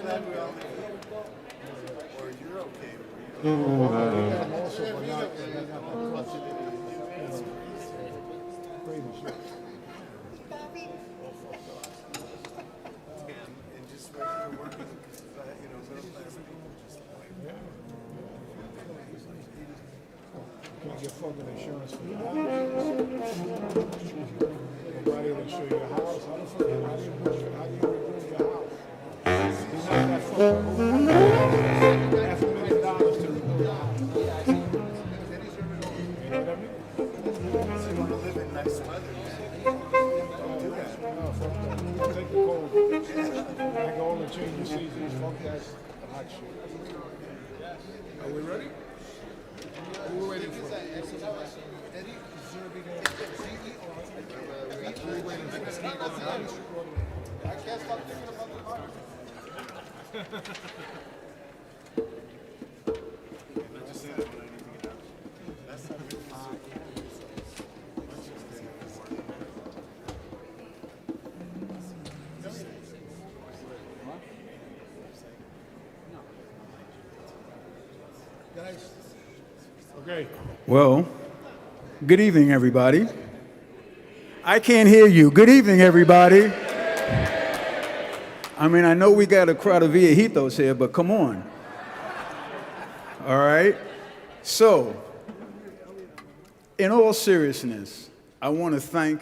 Can I get fucking insurance for your house? Nobody will insure your house. How the fuck, how do you improve your house? He's not that fucking $500,000 to renew your house. You know what I mean? So you want to live in nice weather, man. Don't do that. No, fuck that. Take the cold. Like all the change of seasons. Fuck that hot shit. Are we ready? Who are we waiting for? I can't stop thinking about the car. I just say that when anything happens. That's not good. Guys. Okay. Well, good evening, everybody. I can't hear you. Good evening, everybody. I mean, I know we got a crowd of viejitos here, but come on. All right? So, in all seriousness, I want to thank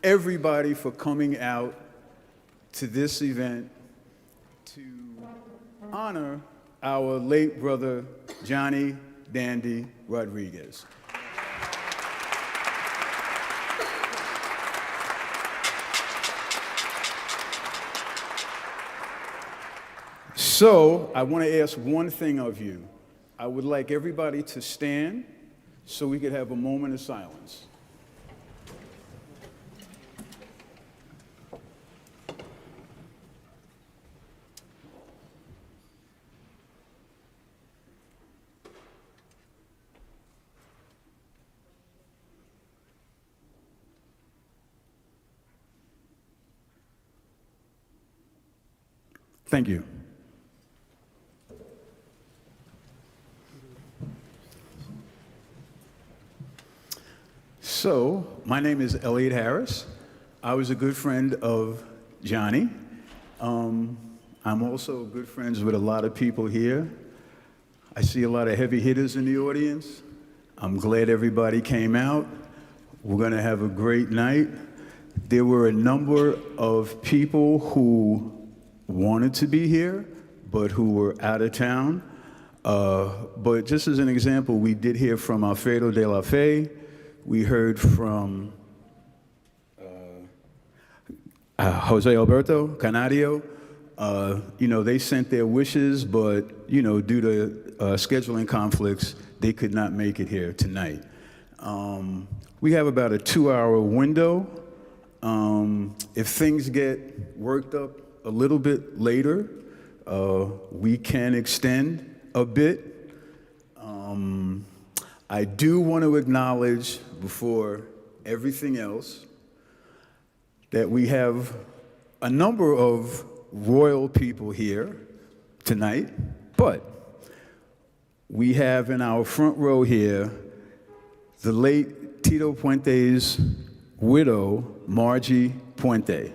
everybody for coming out to this event to honor our late brother, Johnny Dandy Rodriguez. So, I want to ask one thing of you. I would like everybody to stand so we could have a moment of silence. Thank you. So, my name is Elliot Harris. I was a good friend of Johnny. I'm also good friends with a lot of people here. I see a lot of heavy hitters in the audience. I'm glad everybody came out. We're gonna have a great night. There were a number of people who wanted to be here, but who were out of town. But just as an example, we did hear from Alfredo de la Fe. We heard from Jose Alberto Canario. You know, they sent their wishes, but, you know, due to scheduling conflicts, they could not make it here tonight. We have about a 2-hour window. If things get worked up a little bit later, we can extend a bit. I do want to acknowledge, before everything else, that we have a number of royal people here tonight, but we have in our front row here the late Tito Puente's widow, Margie Puente.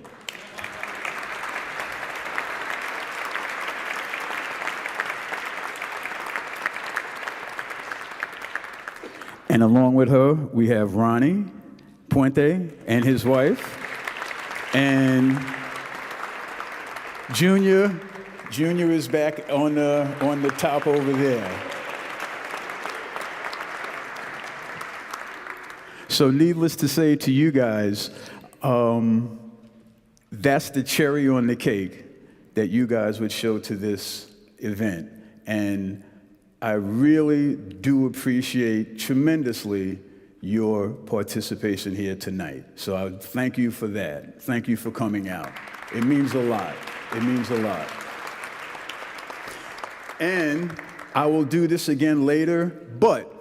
And along with her, we have Ronnie Puente and his wife, and Junior is back on the top over there. So needless to say to you guys, that's the cherry on the cake that you guys would show to this event. And I really do appreciate tremendously your participation here tonight. So I thank you for that. Thank you for coming out. It means a lot. It means a lot. And I will do this again later, but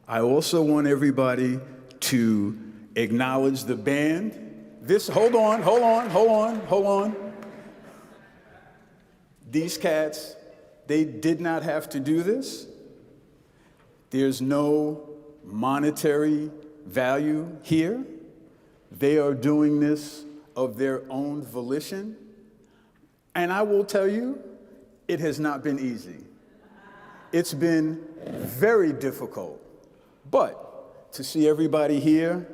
I also want everybody to acknowledge the band. Hold on. These cats, they did not have to do this. There's no monetary value here. They are doing this of their own volition. And I will tell you, it has not been easy. It's been very difficult. But to see everybody here,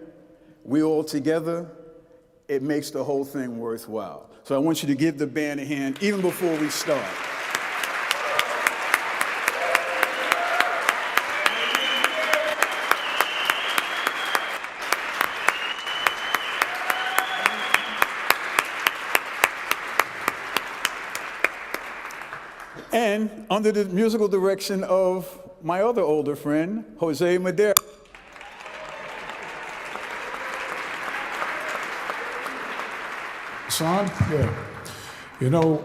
we all together, it makes the whole thing worthwhile. So I want you to give the band a hand even before we start. And under the musical direction of my other older friend, Jose Madera. Son? Yeah. You know,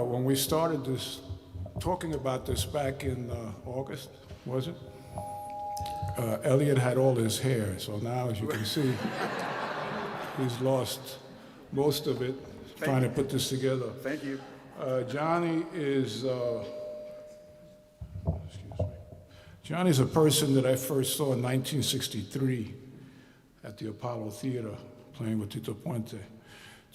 when we started this, talking about this back in August, was it? Elliot had all his hair, so now, as you can see, he's lost most of it trying to put this together. Thank you. Johnny is, Johnny's a person that I first saw in 1963 at the Apollo Theater playing with Tito Puente.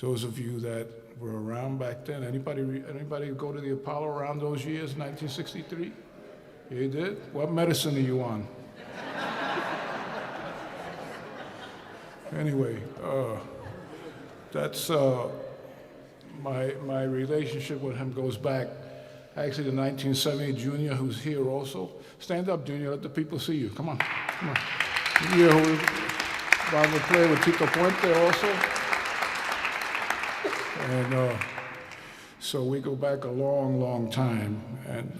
Those of you that were around back then, anybody go to the Apollo around those years, 1963? You did? What medicine are you on? Anyway, that's my relationship with him goes back actually to 1970. Junior, who's here also. Stand up, Junior, let the people see you. Come on, come on. Junior, who would play with Tito Puente also. And so we go back a long, long time. And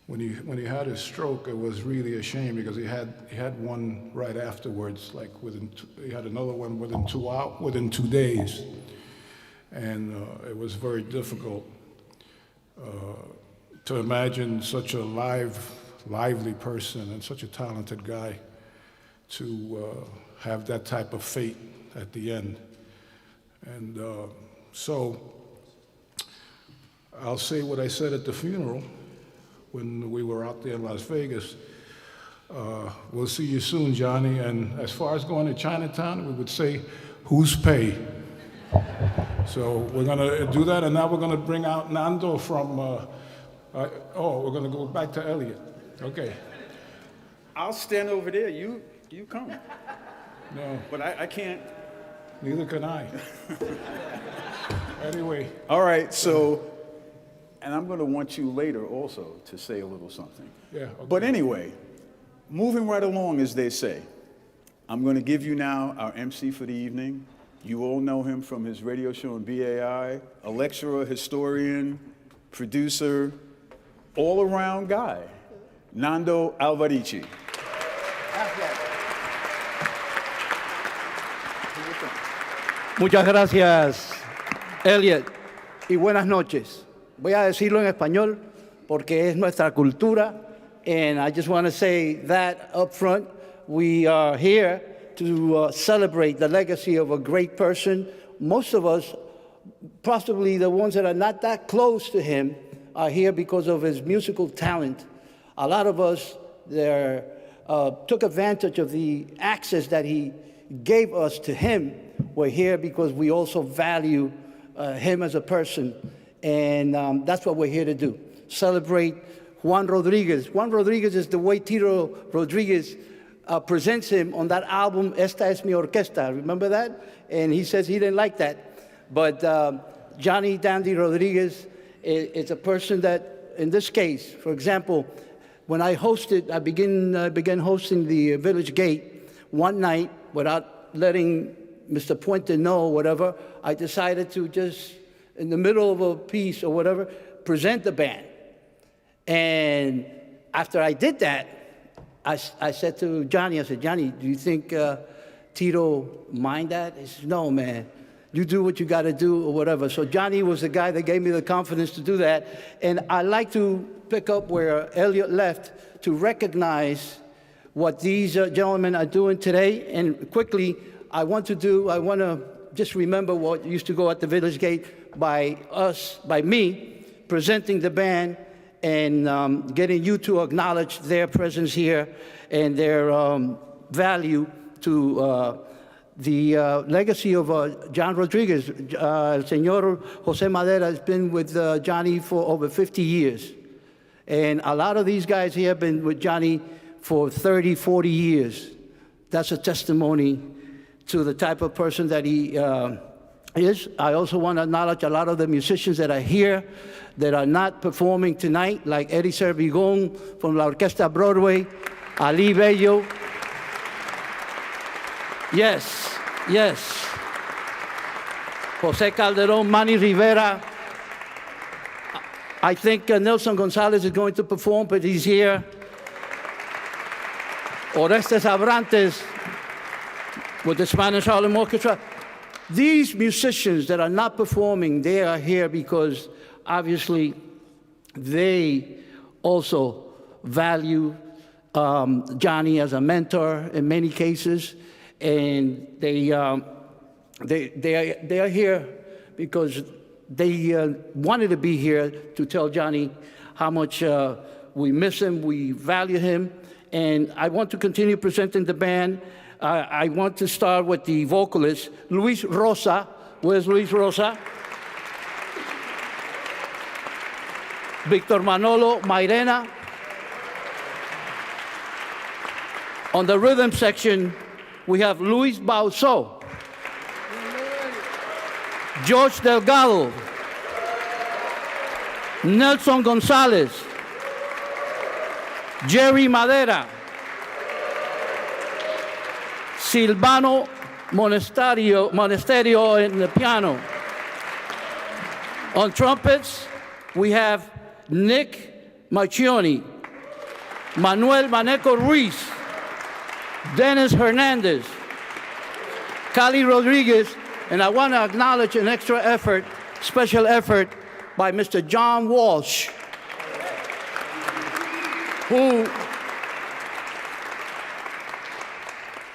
when he had his stroke, it was really a shame because he had one right afterwards, like he had another one within 2 days. And it was very difficult to imagine such a lively person and such a talented guy to have that type of fate at the end. And so I'll say what I said at the funeral when we were out there in Las Vegas. We'll see you soon, Johnny. And as far as going to Chinatown, we would say, who's pay? So we're going to do that, and now we're going to bring out Nando from, we're going to go back to Elliot. Okay. I'll stand over there. You come. No. But I can't. Neither can I. Anyway. All right, so, and I'm going to want you later also to say a little something. Yeah. Okay. But anyway, moving right along, as they say, I'm going to give you now our MC for the evening. You all know him from his radio show on BAI, a lecturer, historian, producer, all-around guy, Nando Alvarici. Muchas gracias, Elliot, y buenas noches. Voy a decirlo en español porque es nuestra cultura, and I just want to say that up front. We are here to celebrate the legacy of a great person. Most of us, possibly the ones that are not that close to him, are here because of his musical talent. A lot of us there took advantage of the access that he gave us to him. We're here because we also value him as a person, and that's what we're here to do. Celebrate Juan Rodriguez. Juan Rodriguez is the way Tito Rodriguez presents him on that album, Esta es mi orquesta. Remember that? And he says he didn't like that. But Johnny Dandy Rodriguez is a person that, in this case, for example, when I began hosting the Village Gate one night without letting Mr. Puente know, whatever, I decided to just, in the middle of a piece or whatever, present the band. And after I did that, I said to Johnny, I said, Johnny, do you think Tito mind that? He said, no, man. You do what you got to do or whatever. So Johnny was the guy that gave me the confidence to do that. And I like to pick up where Elliot left to recognize what these gentlemen are doing today. And quickly, I want to just remember what used to go at the Village Gate. by me, presenting the band and getting you to acknowledge their presence here and their value to the legacy of John Rodriguez. Señor Jose Madera has been with Johnny for over 50 years. And a lot of these guys here have been with Johnny for 30, 40 years. That's a testimony to the type of person that he is. I also want to acknowledge a lot of the musicians that are here that are not performing tonight, like Eddie Servigon from La Orquesta Broadway, Ali Bello. Yes, yes. Jose Calderon, Manny Rivera. I think Nelson Gonzalez is going to perform, but he's here. Orestes Abrantes with the Spanish Harlem Orchestra. These musicians that are not performing, they are here because obviously they also value Johnny as a mentor in many cases, and they are here because they wanted to be here to tell Johnny how much we miss him, we value him, and I want to continue presenting the band. I want to start with the vocalist, Luis Rosa. Where's Luis Rosa? Victor Manolo Mairena. On the rhythm section, we have Luis Bauso, George Delgado, Nelson Gonzalez, Jerry Madera, Silvano Monesterio in the piano. On trumpets, we have Nick Marchioni, Manuel Maneco Ruiz, Dennis Hernandez, Cali Rodriguez, and I want to acknowledge an extra effort, special effort by Mr. John Walsh, who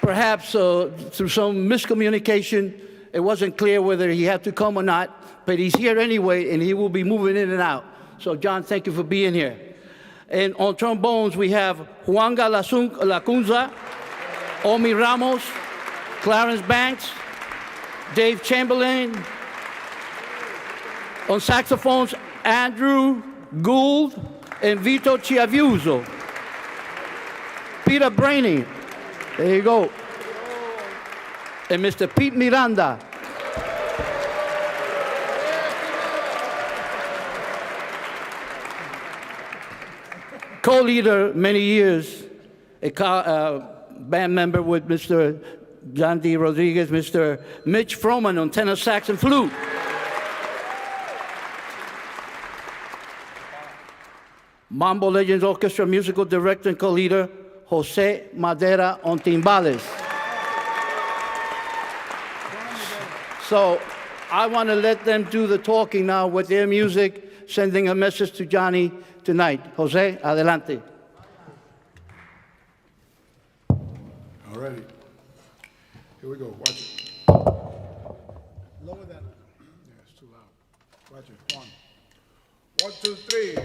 perhaps through some miscommunication, it wasn't clear whether he had to come or not, but he's here anyway, and he will be moving in and out. So, John, thank you for being here. And on trombones, we have Juanga Lacunza, Omi Ramos, Clarence Banks, Dave Chamberlain. On saxophones, Andrew Gould and Vito Chiaviuso. Peter Brainy, there you go. And Mr. Pete Miranda. Co-leader many years, a band member with Mr. John D. Rodriguez, Mr. Mitch Froman on tenor sax and flute. Mambo Legends Orchestra musical director and co-leader, Jose Madera on timbales. So I want to let them do the talking now with their music, sending a message to Johnny tonight. Jose, adelante. All righty. Here we go. Watch it. Lower that. Yeah, it's too loud. Watch it. 1, 2, 3.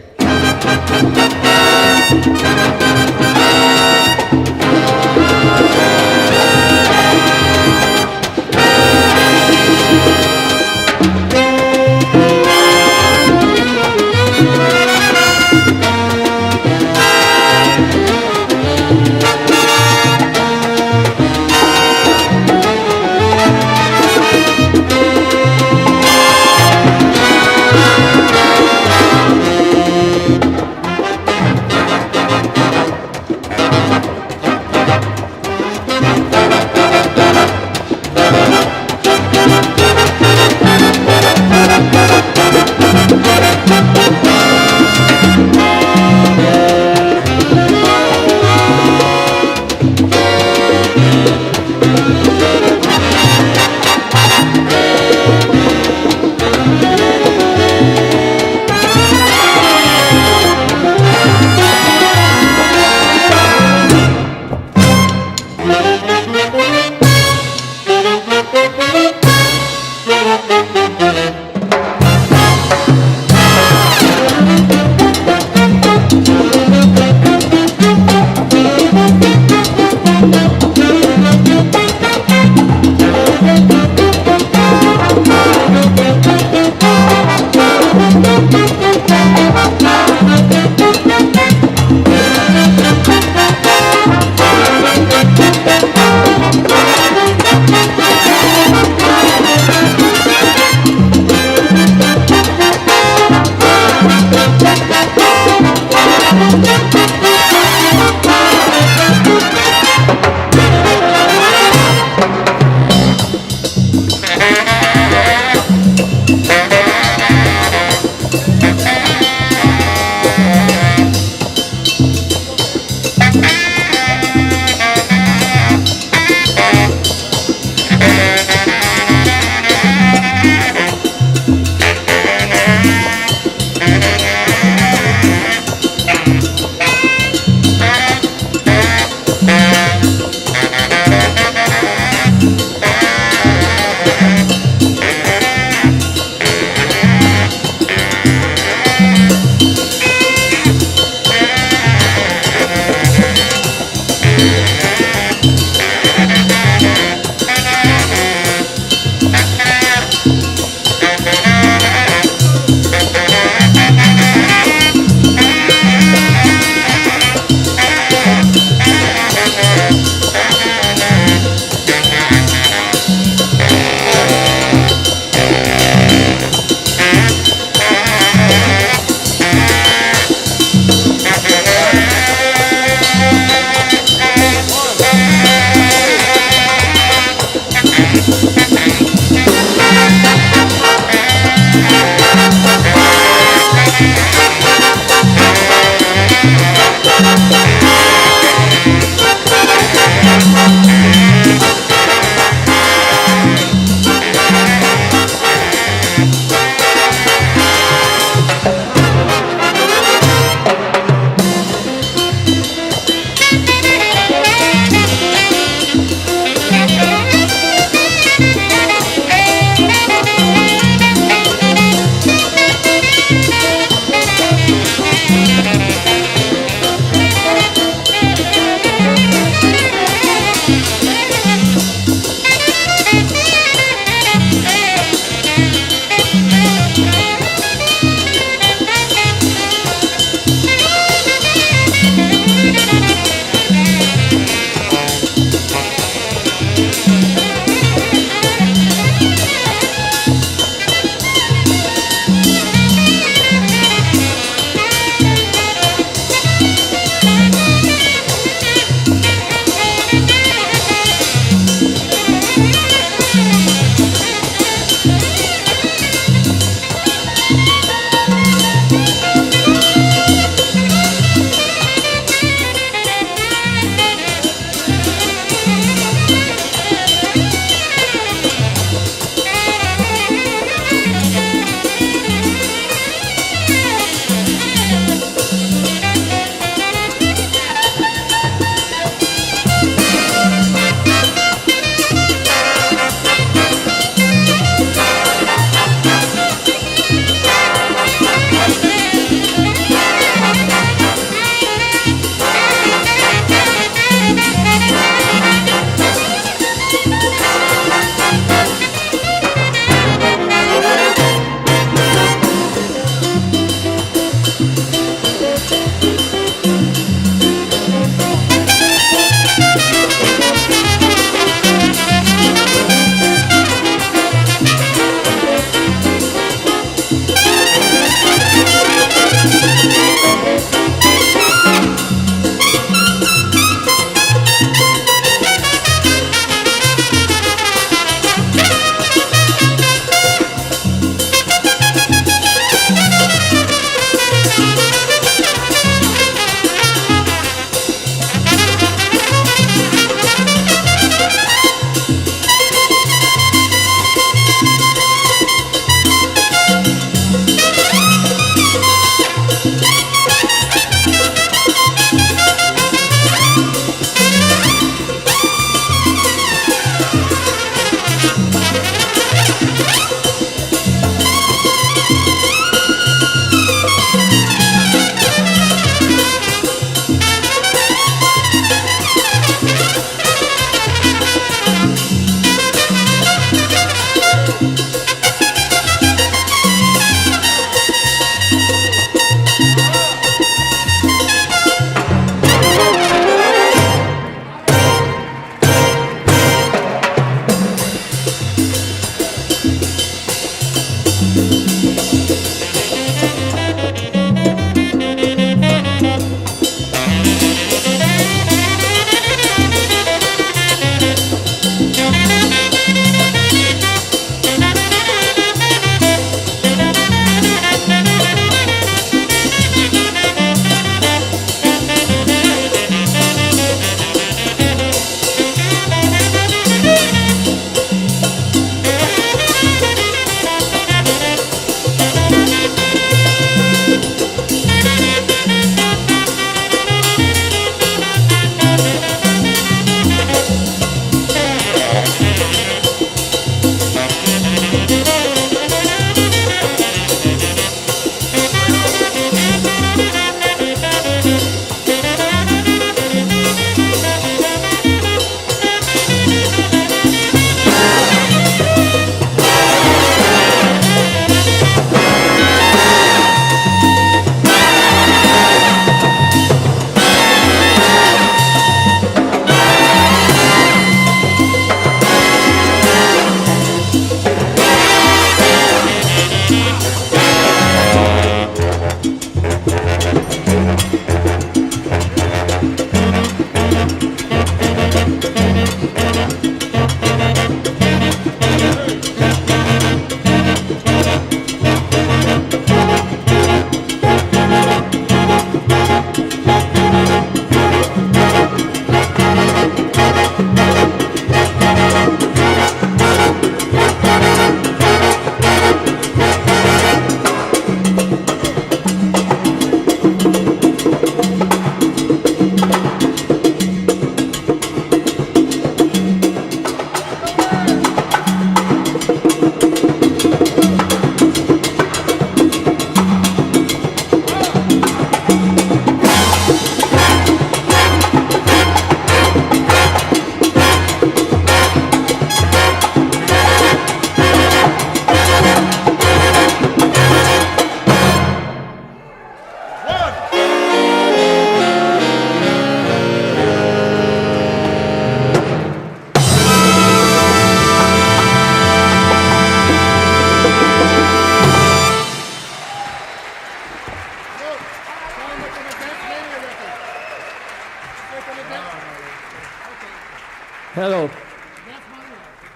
Hello.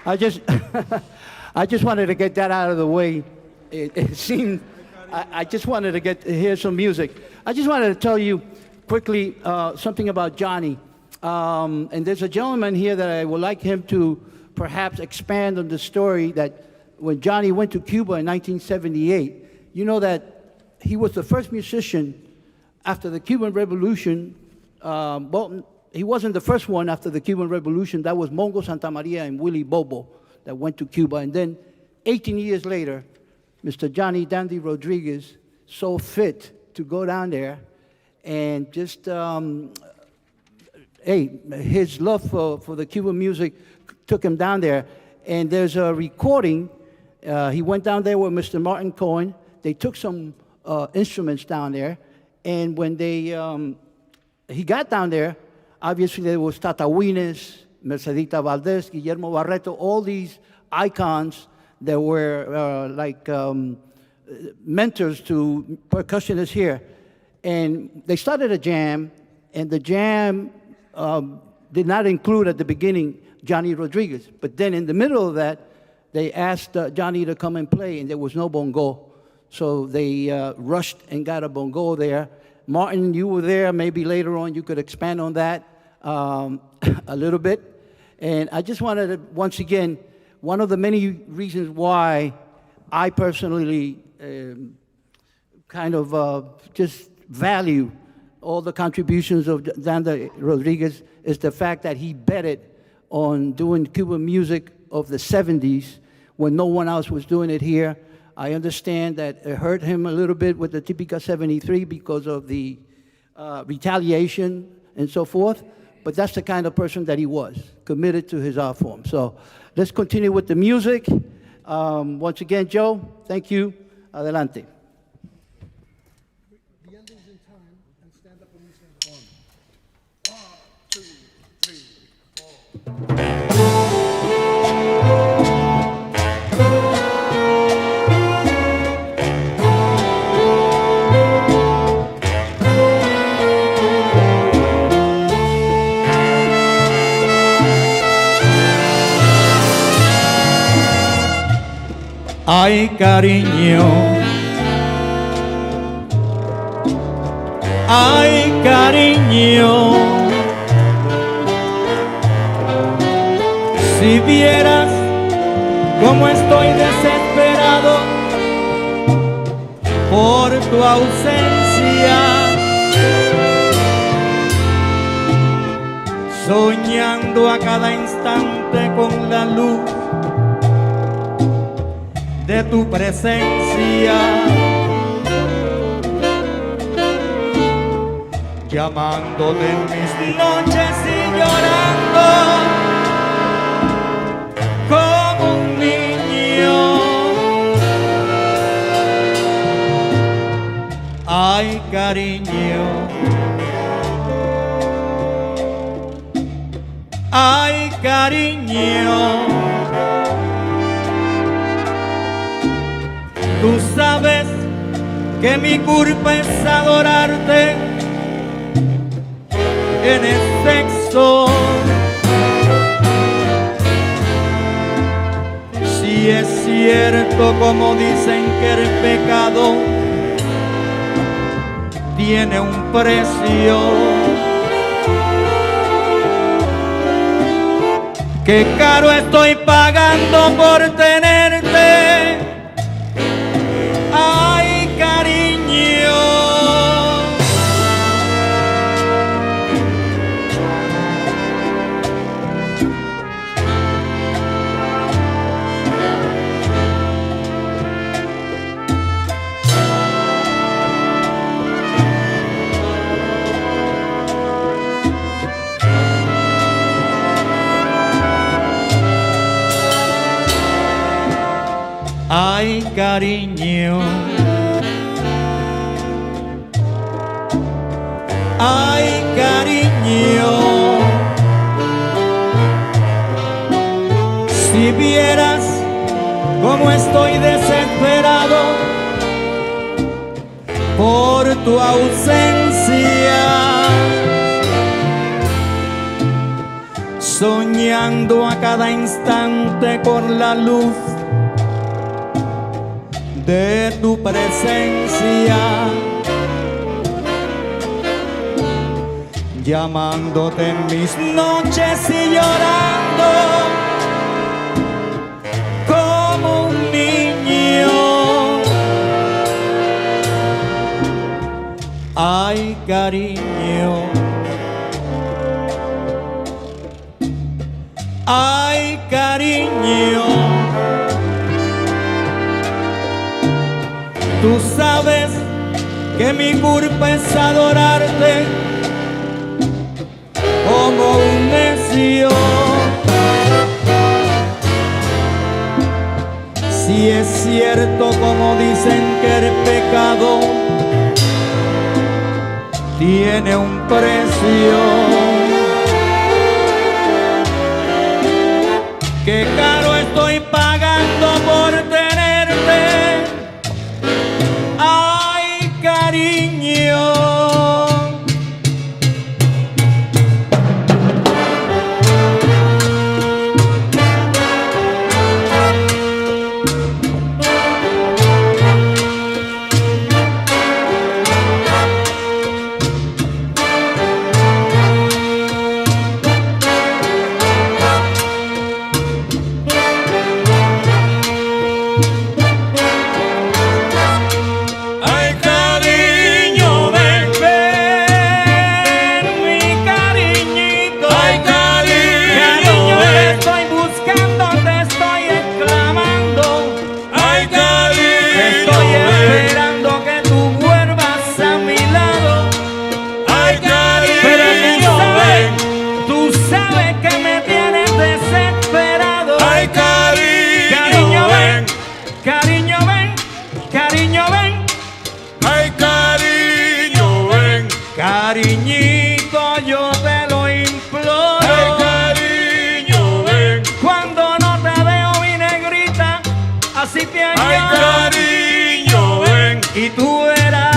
I just, I just wanted to get that out of the way. It seemed, I just wanted to hear some music. I just wanted to tell you quickly something about Johnny. And there's a gentleman here that I would like him to perhaps expand on the story that when Johnny went to Cuba in 1978, you know that he was the first musician after the Cuban Revolution. Well, he wasn't the first one after the Cuban Revolution. That was Mongo Santamaria and Willie Bobo that went to Cuba. And then 18 years later, Mr. Johnny Dandy Rodriguez saw fit to go down there and just, his love for the Cuban music took him down there. And there's a recording. He went down there with Mr. Martin Cohen. They took some instruments down there. And when he got down there, obviously there was Tata Wines, Mercedita Valdez, Guillermo Barreto, all these icons that were mentors to percussionists here. And they started a jam, and the jam did not include at the beginning Johnny Rodriguez. But then in the middle of that, they asked Johnny to come and play, and there was no bongo. So they rushed and got a bongo there. Martin, you were there. Maybe later on you could expand on that a little bit. And I just wanted to, once again, one of the many reasons why I personally just value all the contributions of Dandy Rodriguez is the fact that he betted on doing Cuban music of the 70s when no one else was doing it here. I understand that it hurt him a little bit with the Típica 73 because of the retaliation and so forth, but that's the kind of person that he was, committed to his art form. So let's continue with the music. Once again, Joe, thank you. Adelante. The ending's in time, and stand up when you stand up. 1, 2, 3, 4. Ay, cariño, ay, cariño, si vieras cómo estoy desesperado por tu ausencia, soñando a cada instante con la luz de tu presencia, llamándote en mis noches y llorando como un niño. Ay, cariño, ay, cariño, tú sabes que mi culpa es adorarte en exceso. Si es cierto como dicen que el pecado tiene un precio, qué caro estoy pagando por tenerte. Ay, cariño, ay, cariño, ay, cariño, si vieras cómo estoy desesperado por tu ausencia, soñando a cada instante con la luz de tu presencia, llamándote en mis noches y llorando como un niño. Ay, cariño, ay, cariño, tú sabes que mi culpa es adorarte como un necio. Si es cierto como dicen que el pecado tiene un precio, qué caro estoy pagando por tenerte. Ay, cariño. Cariñito, yo te lo imploro. Ay, cariño, ven. Cuando no te veo, mi negrita, así te añoro. Ay, cariño, ven. Y tú verás.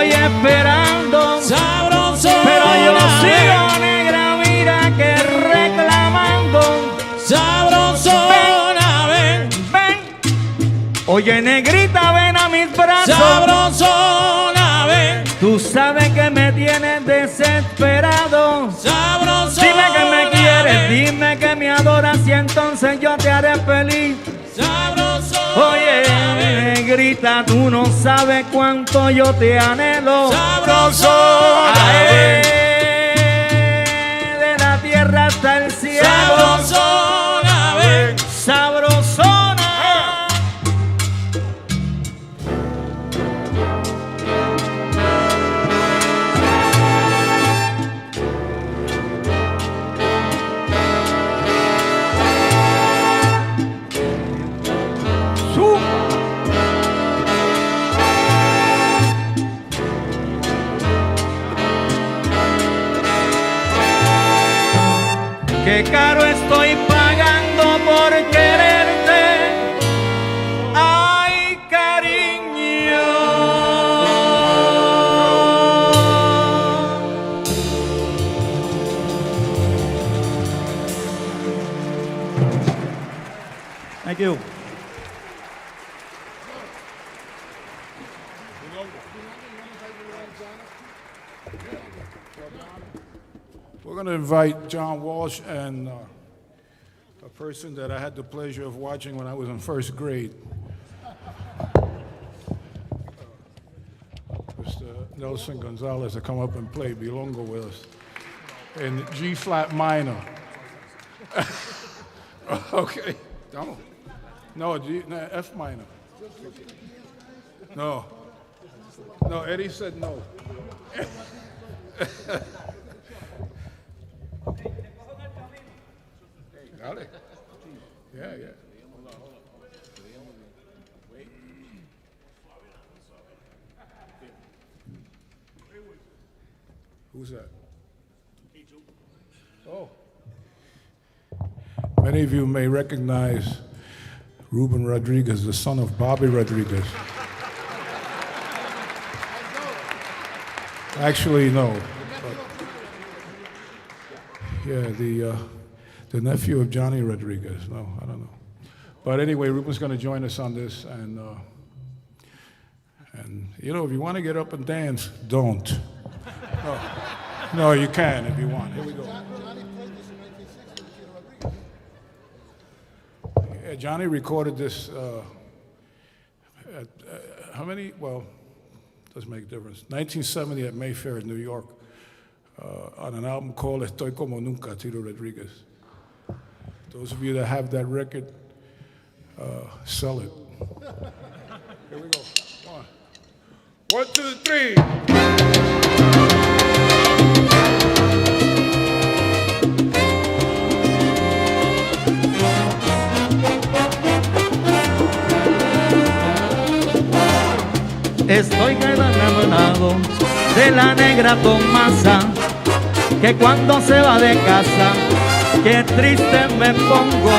Esperando, sabrosona, pero yo sigo negra, mira que reclamando. Sabrosona, ven, ven. Oye, negrita, ven a mis brazos. Sabrosona, ven. Tú sabes que me tienes desesperado. Sabrosona, dime que me quieres, ven. Dime que me adoras y entonces yo te haré feliz. Sabrosona, oye, negrita, tú no sabes cuánto yo te anhelo. Sabrosona, de la tierra hasta el cielo. Sabrosona, ven. Sabrosona. Qué caro estoy pagando por quererte. Ay, cariño. Thank you. We're going to invite John Walsh and a person that I had the pleasure of watching when I was in first grade. Mr. Nelson Gonzalez to come up and play Bilongo with us in G flat minor. Okay, don't. No, F minor. No. No, Eddie said no. Dale. Yeah, yeah. Who's that? Oh. Many of you may recognize Ruben Rodriguez, the son of Bobby Rodriguez. Actually, no. But, yeah, the nephew of Johnny Rodriguez. No, I don't know. But anyway, Ruben's going to join us on this, and you know, if you want to get up and dance, don't. No, no, you can if you want. Here we go. Yeah, Johnny recorded this. How many? Well, doesn't make a difference. 1970 at Mayfair in New York, on an album called Estoy Como Nunca, Tito Rodriguez. Those of you that have that record, sell it. Here we go. One, two, three. Estoy enamorado de la negra Tomasa, que cuando se va de casa, qué triste me pongo.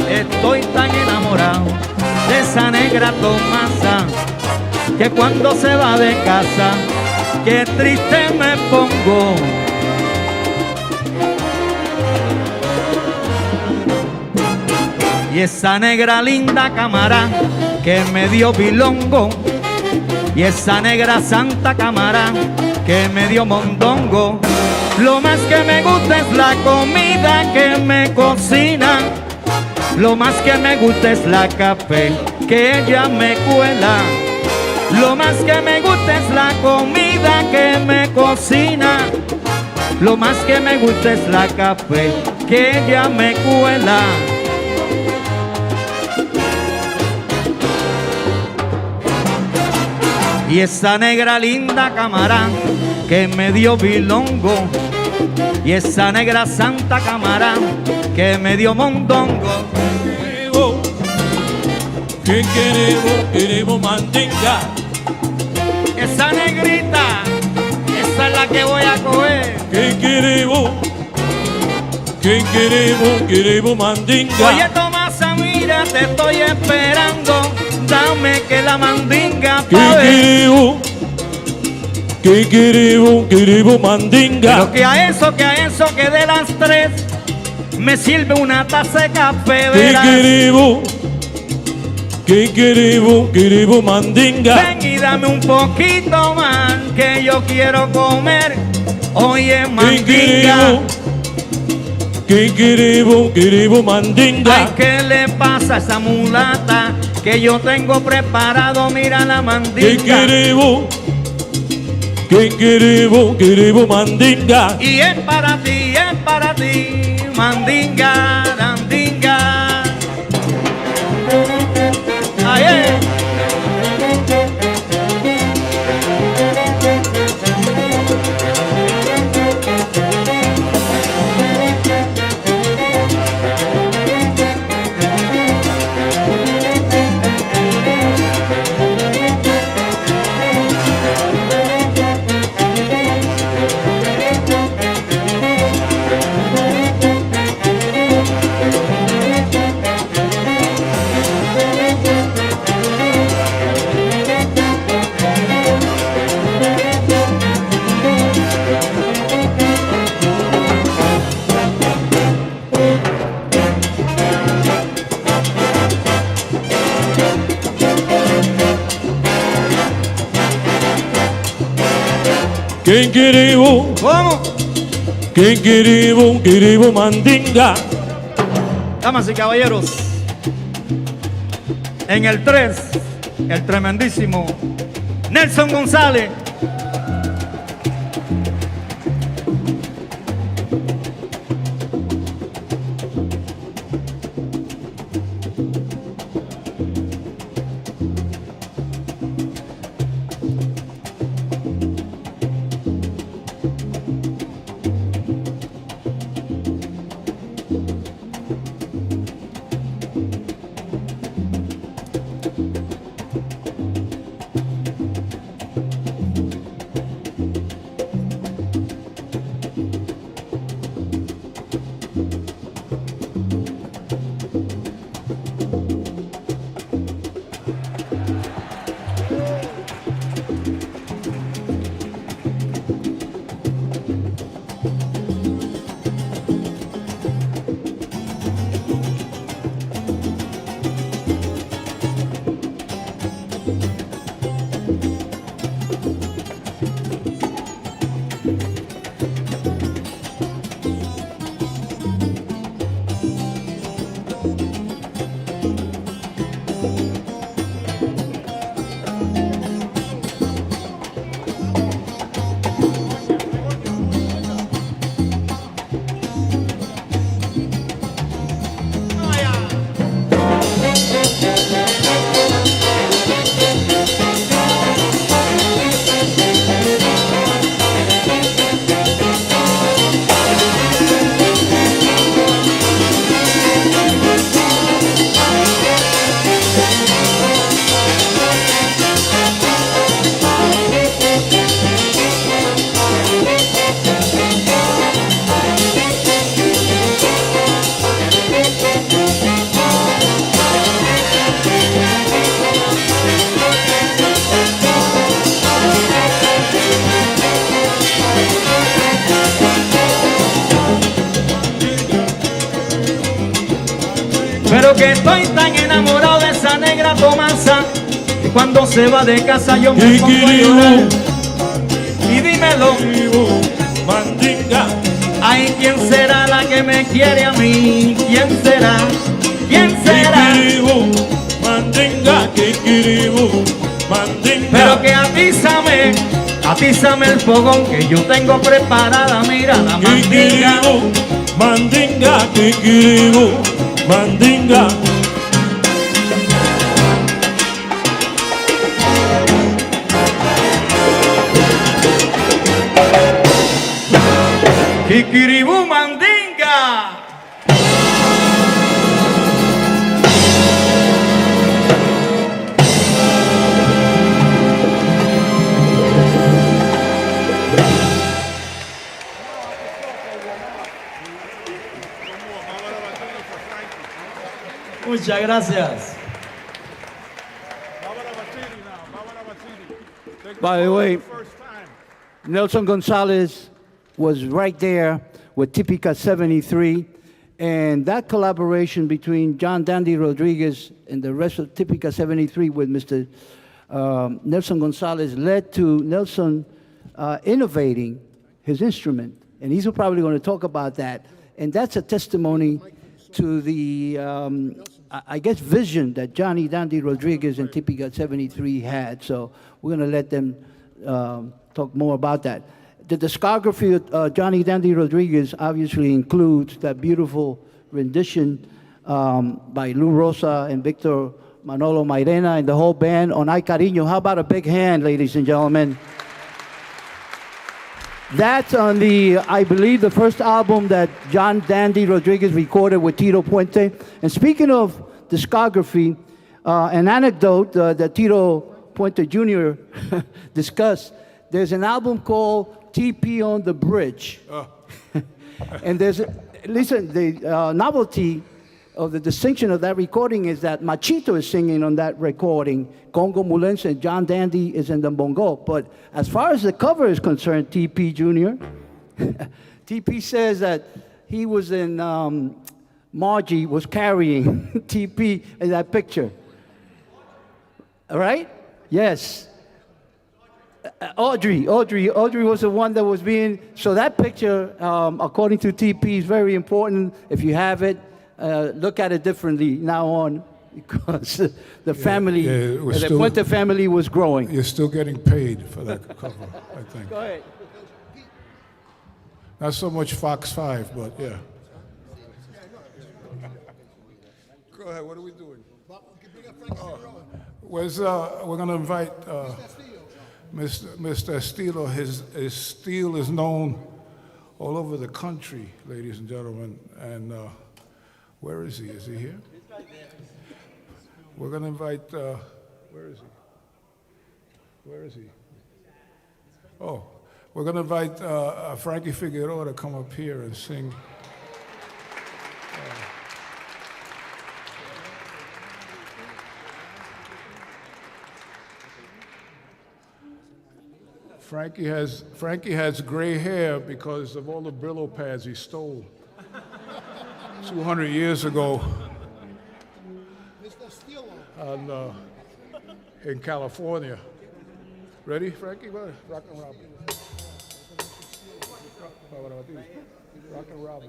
Estoy tan enamorado de esa negra Tomasa, que cuando se va de casa, qué triste me pongo. Y esa negra linda cámara que me dio bilongo, y esa negra santa cámara que me dio mondongo. Lo más que me gusta es la comida que me cocina, lo más que me gusta es la café que ella me cuela. Lo más que me gusta es la comida que me cocina, lo más que me gusta es la café que ella me cuela. Y esa negra linda cámara que me dio bilongo, y esa negra santa cámara que me dio mondongo. Que queremos mandinga. Esa negrita, esa es la que voy a coger. Que queremos mandinga. Oye Tomasa, mira, te estoy esperando, dame que la mandinga pa' ver. Que queremos mandinga. Pero que a eso, que de las 3 me sirve una taza de café, verás. Que queremos mandinga. Ven y dame un poquito más, que yo quiero comer. Oye, mandinga. Que queremos mandinga. Ay, ¿qué le pasa a esa mulata que yo tengo preparado? Mira la mandinga. Que queremos mandinga. Y es para ti, mandinga, mandinga. Ay, Que queremos ¿Cómo? Kikiribu mandinga. Damas y caballeros, en el 3, el tremendísimo Nelson González. Pero que estoy tan enamorado de esa negra Tomasa, que cuando se va de casa yo me pongo a llorar. Y dímelo, Mandinga. ay, ¿quién será la que me quiere a mí? ¿Quién será? ¿Quién será? Kikiribu mandinga. Kikiribu mandinga. Pero que atízame el fogón que yo tengo preparada, mira la mandinga. Kikiribu mandinga. Kikiribu mandinga. Kikiribu mandinga. Muchas gracias. By the way, Nelson Gonzalez was right there with Típica 73, and that collaboration between John Dandy Rodriguez and the rest of Típica 73 with Mr. Nelson Gonzalez led to Nelson innovating his instrument, and he's probably going to talk about that. And that's a testimony to the, I guess, vision that Johnny Dandy Rodriguez and Típica 73 had. So we're going to let them talk more about that. The discography of Johnny Dandy Rodriguez obviously includes that beautiful rendition by Lou Rosa and Victor Manolo Mairena and the whole band on Ay Cariño. How about a big hand, ladies and gentlemen? That's on the, I believe, the first album that John Dandy Rodriguez recorded with Tito Puente. And speaking of discography, an anecdote that Tito Puente Jr. discussed, there's an album called TP on the Bridge. And there's, listen, the novelty of the distinction of that recording is that Machito is singing on that recording, Congo Mulense, and John Dandy is in the bongo. But as far as the cover is concerned, TP Jr., TP says that he was in, Margie was carrying TP in that picture. All right? Yes. Audrey was the one that was being, so that picture, according to TP, is very important. If you have it, look at it differently now on, because the family, it was the still- Puente family was growing. You're still getting paid for that cover, I think. Go ahead. Not so much Fox 5, but yeah. Go ahead, what are we doing? We're going to invite Mr. Estilo. His steel is known all over the country, ladies and gentlemen. And where is he? Is he here? We're going to invite, where is he? Where is he? Oh, we're going to invite Frankie Figueroa to come up here and sing. Frankie has gray hair because of all the Brillo pads he stole 200 years ago in California. Ready, Frankie? Rock and roll. Rock and roll.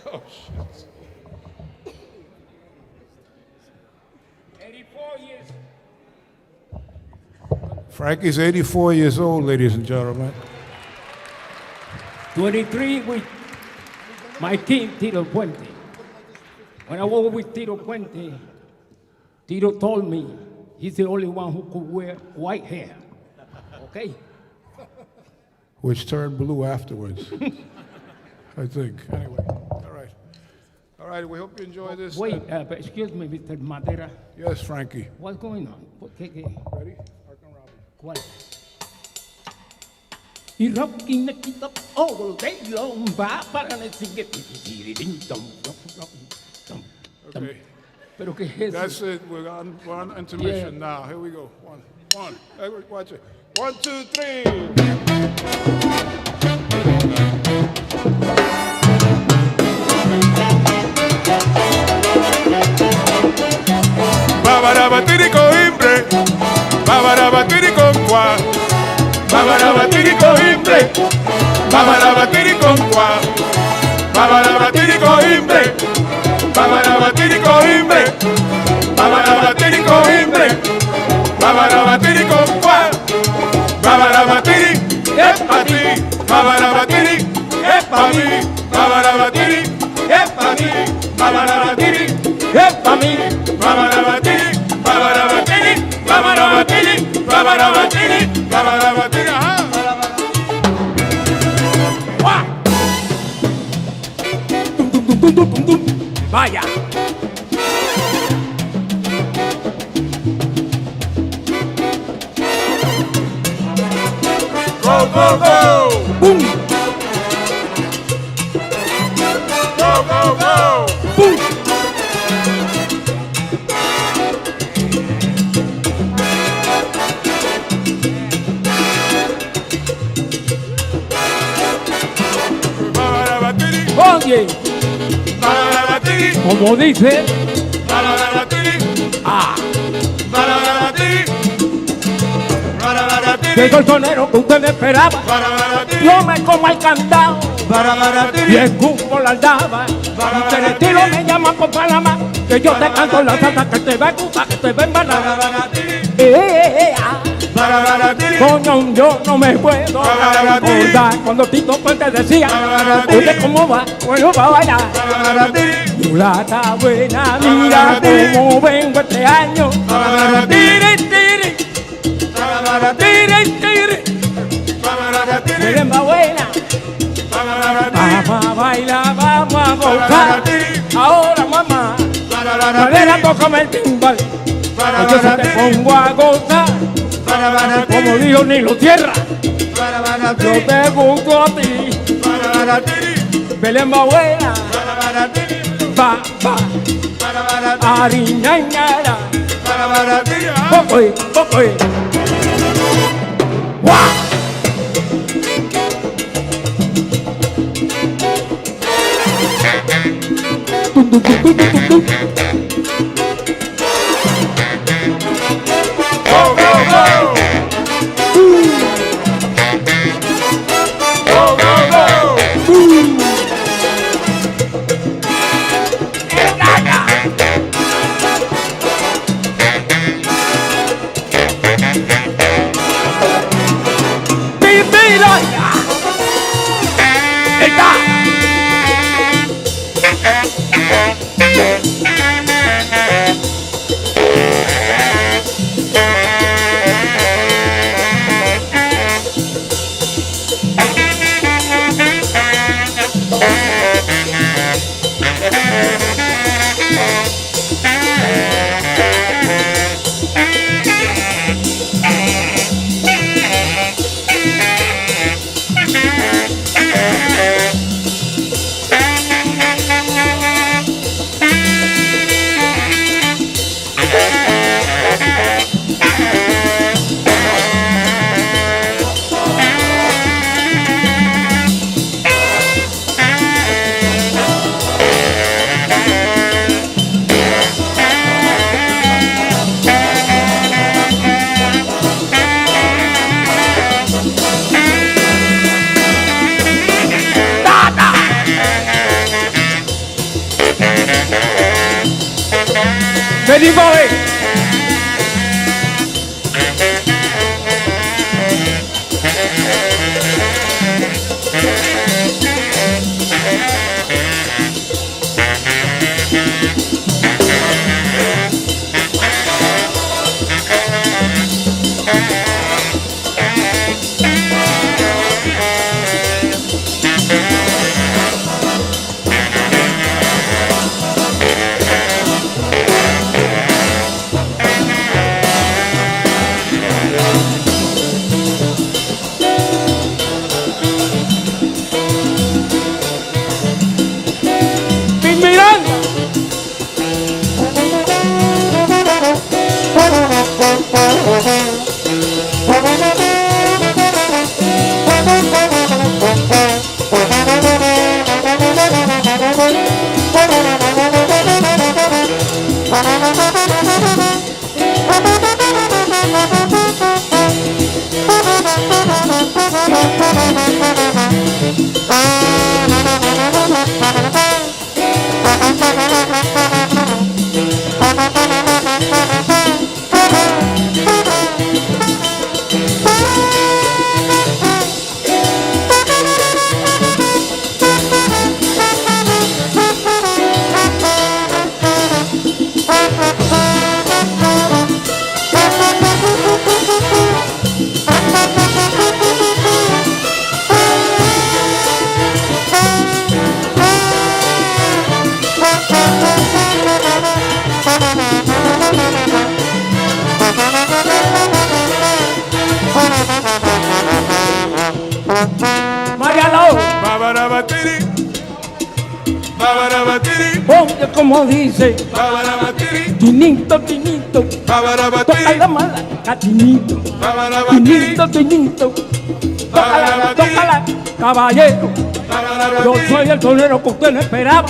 Oh, shit. 84 years. Frankie's 84 years old, ladies and gentlemen. 23 with my king, Tito Puente. When I was with Tito Puente, Tito told me he's the only one who could wear white hair. Okay? Which turned blue afterwards, I think. Anyway, all right. All right, we hope you enjoy this. Wait, but excuse me, Mr. Matera. Yes, Frankie. What's going on? ¿Qué? Ready? Rock and roll. ¿Cuál? Y rocking the kid up all day long, para decir que Okay, Pero qué es eso? that's it. We're on intermission now. Here we go. One. Hey, watch it. 1, 2, 3. Babarabatiri coimbre, babarabatiri con cuá, babarabatiri coimbre, babarabatiri con cuá, babarabatiri coimbre, babarabatiri coimbre, babarabatiri coimbre, babarabatiri con cuá, babarabatiri es pa' ti, babarabatiri es pa' mí, babarabatiri es pa' mí, babarabatiri es pa' mí, babarabatiri, babarabatiri, babarabatiri, babarabatiri, babarabatiri, ajá. ¡Guau! Vaya. Go, go, go! ¡Bum! Go, go, go! ¡Bum! Babarabatiri, Oye, babarabatiri, como dice, babarabatiri, ah, babarabatiri, babarabatiri, llegó el sonero que usted me esperaba. babarabatiri, Yo me como el candado y babarabatiri, escupo la aldaba. Usted estilo me llama por Panamá, que yo te canto la salsa que te va a gustar, que te va a embalar. Ah. babarabatiri, Coño, yo no me puedo recordar cuando Tito Puente decía, oye, ¿cómo va? Bueno, va a bailar. babarabatiri, Mulata buena, mira cómo vengo este año. Tiri, tiri, tiri, tiri. babarabatiri, Miren, va buena. Vamos a bailar, vamos a gozar. Ahora, mamá, madera, tócame el timbal. Que yo se te pongo a gozar. Como dijo Nilo Tierra, yo te busco a ti. Belén va buena, va, ariñañara. Pocoy, pocoy. ¡Guau! Tum, Go, go, go! Go, go, go! Anybody? Oye, como dice, tinito, tinito, toca la malaca, tinito, tinito, tinito, tócala, caballero. Yo soy el sonero que usted no esperaba.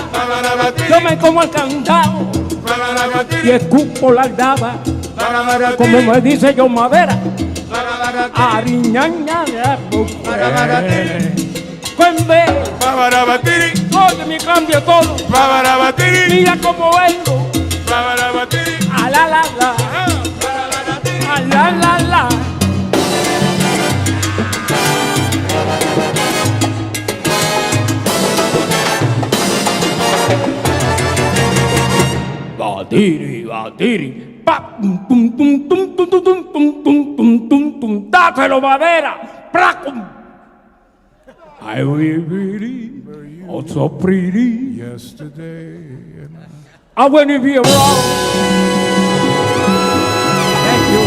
Yo me como el candado y escupo la aldaba. Como me dice yo madera, ariñaña de la Cuembe, oye mi cambio todo. Mira cómo vengo. A la la la. A la la la. Batiri, batiri. Pa, pum, pum, pum, tum, tum, tum, tum, tum, tum, tum, tum, tum. Dáselo madera. Pracum. I will be oh so pretty. Yesterday. I want to be around. Thank you.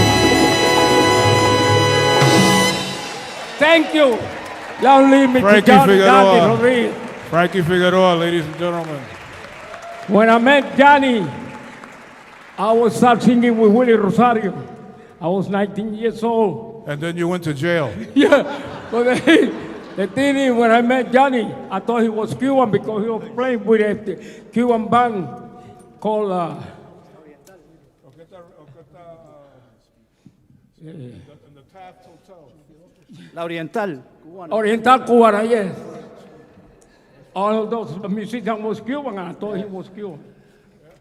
Thank you. Long live Mr. Frankie Johnny Figueroa. Rodriguez. Frankie Figueroa, ladies and gentlemen. When I met Johnny, I was start singing with Willie Rosario. I was 19 years old. And then you went to jail. Yeah, but The thing is, when I met Johnny, I thought he was Cuban because he was playing with a Cuban band called La Oriental. Oriental Cubana, yes. All of those musicians was Cuban, and I thought he was Cuban.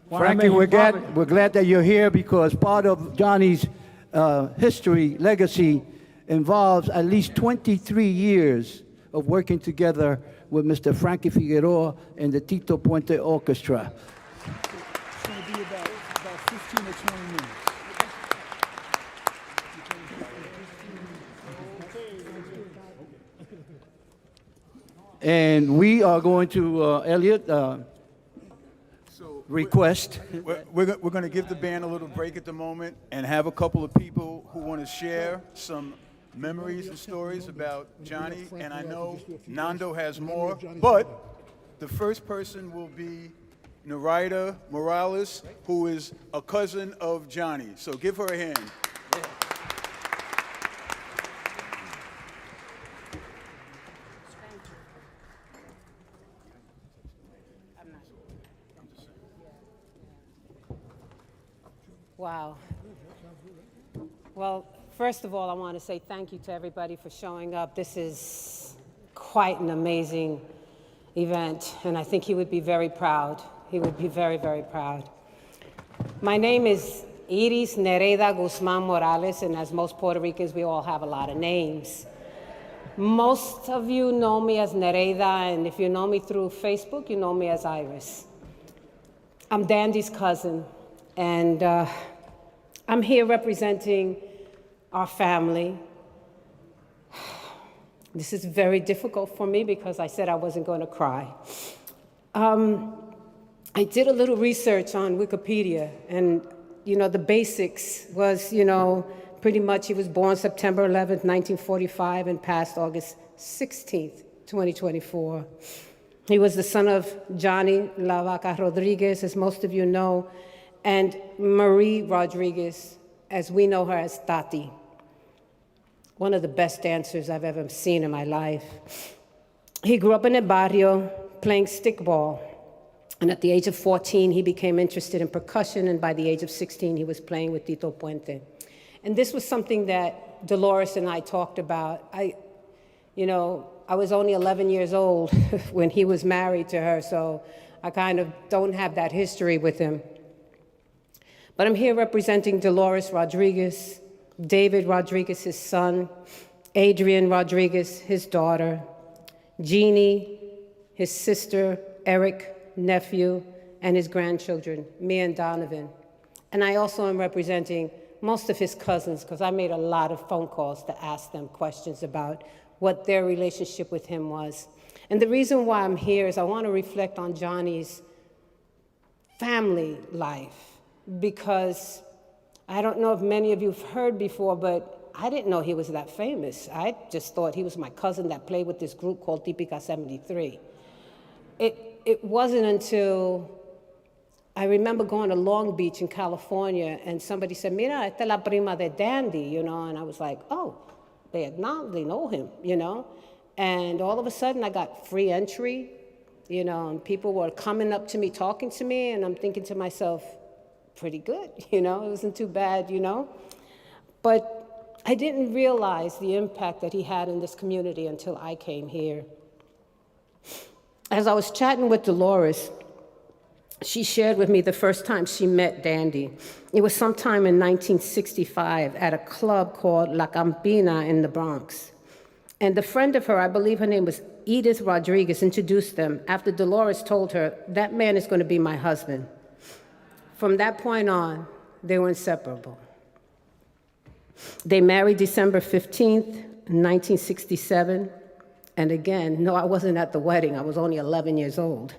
When I Frankie, met his father- we're glad that you're here because part of Johnny's history, legacy, involves at least 23 years of working together with Mr. Frankie Figueroa and the Tito Puente Orchestra. It's going to be about 15 or 20 minutes. And we are going to, Elliot, request. We're going to give the band a little break at the moment and have a couple of people who want to share some memories and stories about Johnny. And I know Nando has more, but the first person will be Narida Morales, who is a cousin of Johnny. So give her a hand. Wow. Well, first of all, I want to say thank you to everybody for showing up. This is quite an amazing event, and I think he would be very proud. He would be very, very proud. My name is Iris Nereida Guzman Morales, and as most Puerto Ricans, we all have a lot of names. Most of you know me as Nereida, and if you know me through Facebook, you know me as Iris. I'm Dandy's cousin, and I'm here representing our family. This is very difficult for me because I said I wasn't going to cry. I did a little research on Wikipedia, and the basics was, pretty much he was born September 11th, 1945, and passed August 16th, 2024. He was the son of Johnny La Vaca Rodriguez, as most of you know, and Marie Rodriguez, as we know her as Tati. One of the best dancers I've ever seen in my life. He grew up in El Barrio playing stickball. And at the age of 14, he became interested in percussion, and by the age of 16, he was playing with Tito Puente. And this was something that Dolores and I talked about. I was only 11 years old when he was married to her, so I kind of don't have that history with him. But I'm here representing Dolores Rodriguez, David Rodriguez, his son, Adrian Rodriguez, his daughter, Jeannie, his sister, Eric, nephew, and his grandchildren, Mia and Donovan. And I also am representing most of his cousins because I made a lot of phone calls to ask them questions about what their relationship with him was. And the reason why I'm here is I want to reflect on Johnny's family life, because I don't know if many of you have heard before, but I didn't know he was that famous. I just thought he was my cousin that played with this group called Típica 73. It wasn't until I remember going to Long Beach in California, and somebody said, "Mira, esta es la prima de Dandy," and I was like, "Oh, they know him," And all of a sudden, I got free entry, and people were coming up to me, talking to me, and I'm thinking to myself, pretty good, it wasn't too bad, But I didn't realize the impact that he had in this community until I came here. As I was chatting with Dolores, she shared with me the first time she met Dandy. It was sometime in 1965 at a club called La Campina in the Bronx. And the friend of her, I believe her name was Edith Rodriguez, introduced them after Dolores told her, "That man is going to be my husband." From that point on, they were inseparable. They married December 15th, 1967. And again, no, I wasn't at the wedding. I was only 11 years old.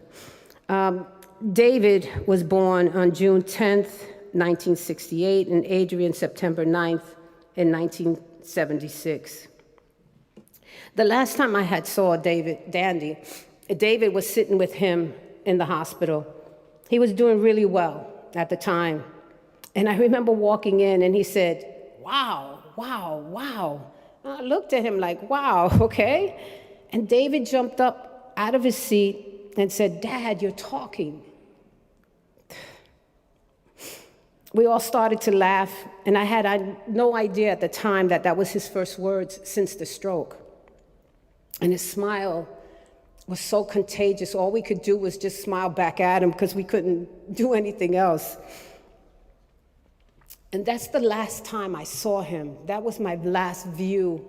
David was born on June 10th, 1968, and Adrian September 9th in 1976. The last time I had saw Dandy, David was sitting with him in the hospital. He was doing really well at the time. And I remember walking in and he said, "Wow, wow, wow." And I looked at him like, "Wow, okay." And David jumped up out of his seat and said, "Dad, you're talking." We all started to laugh, and I had no idea at the time that that was his first words since the stroke. And his smile was so contagious. All we could do was just smile back at him because we couldn't do anything else. And that's the last time I saw him. That was my last view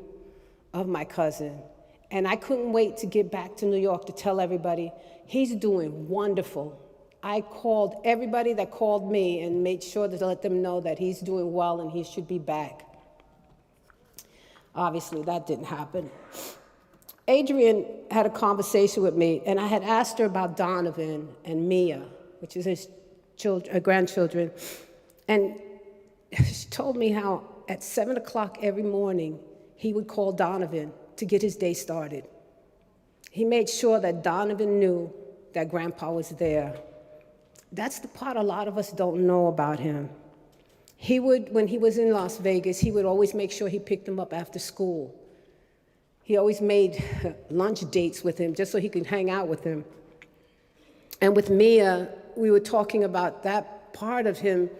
of my cousin. And I couldn't wait to get back to New York to tell everybody, he's doing wonderful. I called everybody that called me and made sure to let them know that he's doing well and he should be back. Obviously, that didn't happen. Adrian had a conversation with me, and I had asked her about Donovan and Mia, which is his grandchildren. And she told me how at 7 o'clock every morning, he would call Donovan to get his day started. He made sure that Donovan knew that Grandpa was there. That's the part a lot of us don't know about him. He would, when he was in Las Vegas, he would always make sure he picked him up after school. He always made lunch dates with him just so he could hang out with him. And with Mia, we were talking about that part of him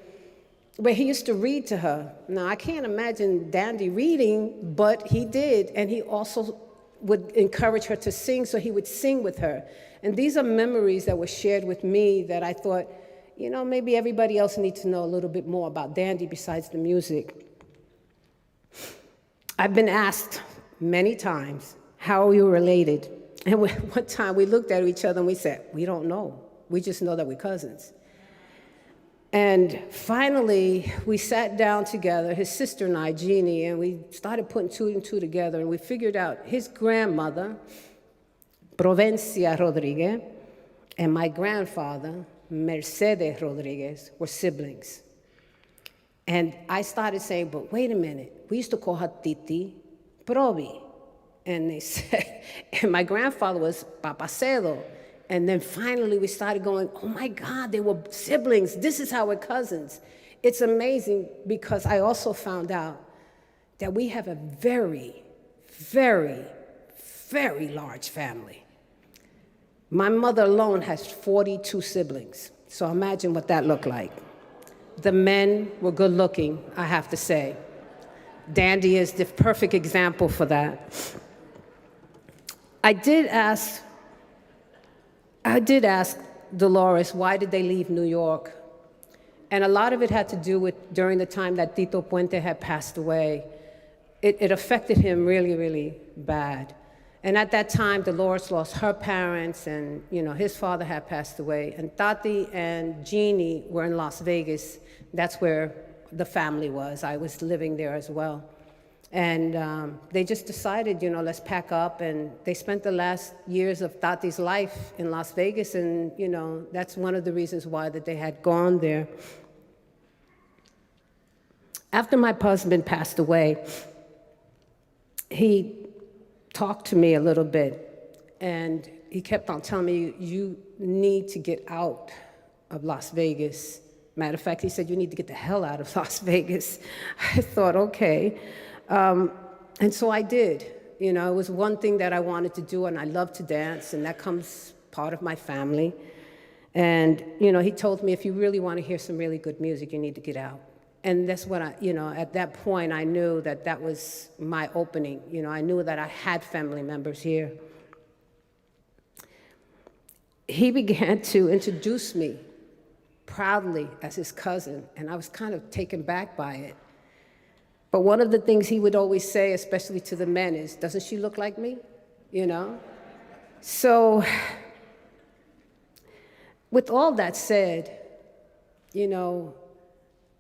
where he used to read to her. Now, I can't imagine Dandy reading, but he did, and he also would encourage her to sing, so he would sing with her. And these are memories that were shared with me that I thought, you know, maybe everybody else needs to know a little bit more about Dandy besides the music. I've been asked many times, how are we related? And one time we looked at each other and we said, we don't know. We just know that we're cousins. And finally, we sat down together, his sister and I, Jeannie, and we started putting two and two together, and we figured out his grandmother, Provencia Rodriguez, and my grandfather, Mercedes Rodriguez, were siblings. And I started saying, but wait a minute, we used to call her Titi Provi. And they said, and my grandfather was Papacedo. And then finally we started going, oh my God, they were siblings. This is how we're cousins. It's amazing because I also found out that we have a very, very, very large family. My mother alone has 42 siblings. So imagine what that looked like. The men were good looking, I have to say. Dandy is the perfect example for that. I did ask Dolores, why did they leave New York? And a lot of it had to do with during the time that Tito Puente had passed away. It affected him really, really bad. And at that time, Dolores lost her parents, and his father had passed away. And Tati and Jeannie were in Las Vegas. That's where the family was. I was living there as well. And they just decided, let's pack up. And they spent the last years of Tati's life in Las Vegas. And, that's one of the reasons why that they had gone there. After my husband passed away, he talked to me a little bit. And he kept on telling me, you need to get out of Las Vegas. Matter of fact, he said, you need to get the hell out of Las Vegas. I thought, okay. And so I did. It was one thing that I wanted to do, and I love to dance, and that comes part of my family. And, he told me, if you really want to hear some really good music, you need to get out. And that's what at that point, I knew that that was my opening. I knew that I had family members here. He began to introduce me proudly as his cousin, and I was kind of taken back by it. But one of the things he would always say, especially to the men, is, doesn't she look like me? So with all that said,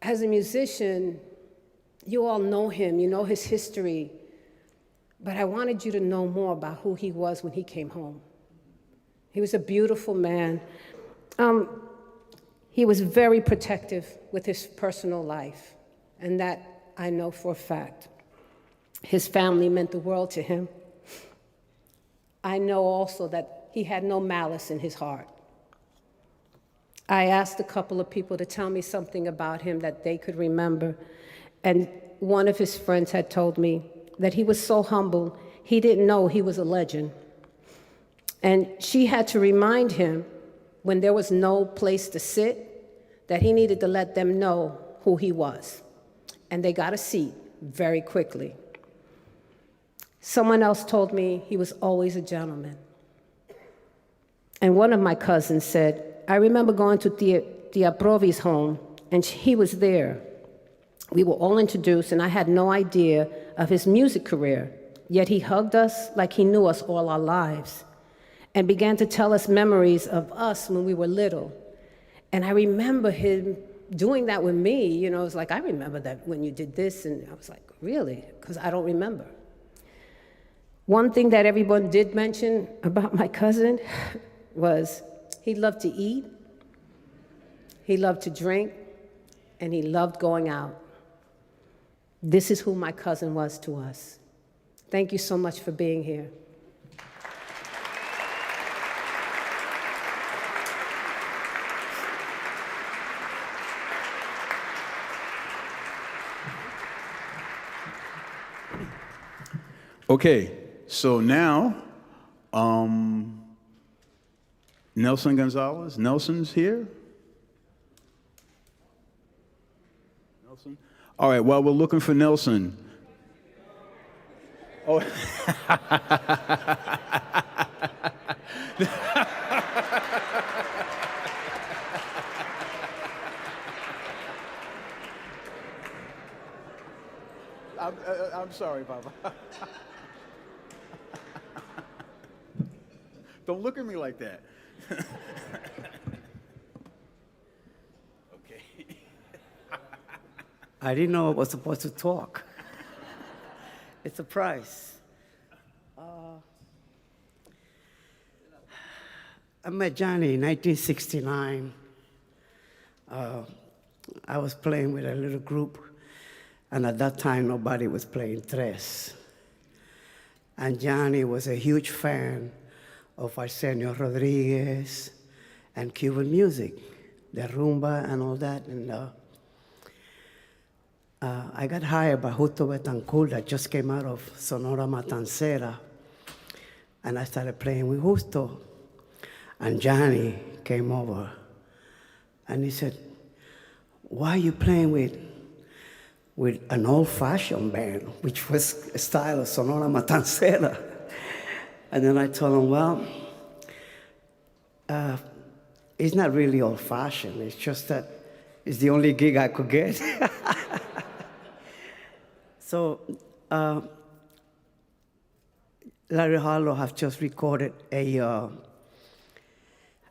as a musician, you all know him, you know his history, but I wanted you to know more about who he was when he came home. He was a beautiful man. He was very protective with his personal life, and that I know for a fact. His family meant the world to him. I know also that he had no malice in his heart. I asked a couple of people to tell me something about him that they could remember, and one of his friends had told me that he was so humble, he didn't know he was a legend. And she had to remind him when there was no place to sit that he needed to let them know who he was. And they got a seat very quickly. Someone else told me he was always a gentleman. And one of my cousins said, I remember going to Tia Provi's home, and he was there. We were all introduced, and I had no idea of his music career, yet he hugged us like he knew us all our lives and began to tell us memories of us when we were little. And I remember him doing that with me. You know, it was like, I remember that when you did this, and I was like, really? Because I don't remember. One thing that everyone did mention about my cousin was he loved to eat, he loved to drink, and he loved going out. This is who my cousin was to us. Thank you so much for being here. Okay, so now, Nelson Gonzalez. Nelson's here? Nelson? All right, while we're looking for Nelson. Oh. I'm sorry, Papa. Don't look at me like that. Okay. I didn't know I was supposed to talk. It's a prize. I met Johnny in 1969. I was playing with a little group, and at that time, nobody was playing tres. And Johnny was a huge fan of Arsenio Rodriguez and Cuban music, the rumba and all that. And I got hired by Justo Betancourt that just came out of Sonora Matancera. And I started playing with Justo. And Johnny came over and he said, why are you playing with an old-fashioned band, which was a style of Sonora Matancera? And then I told him, well, it's not really old-fashioned. It's just that it's the only gig I could get. So Larry Harlow have just recorded an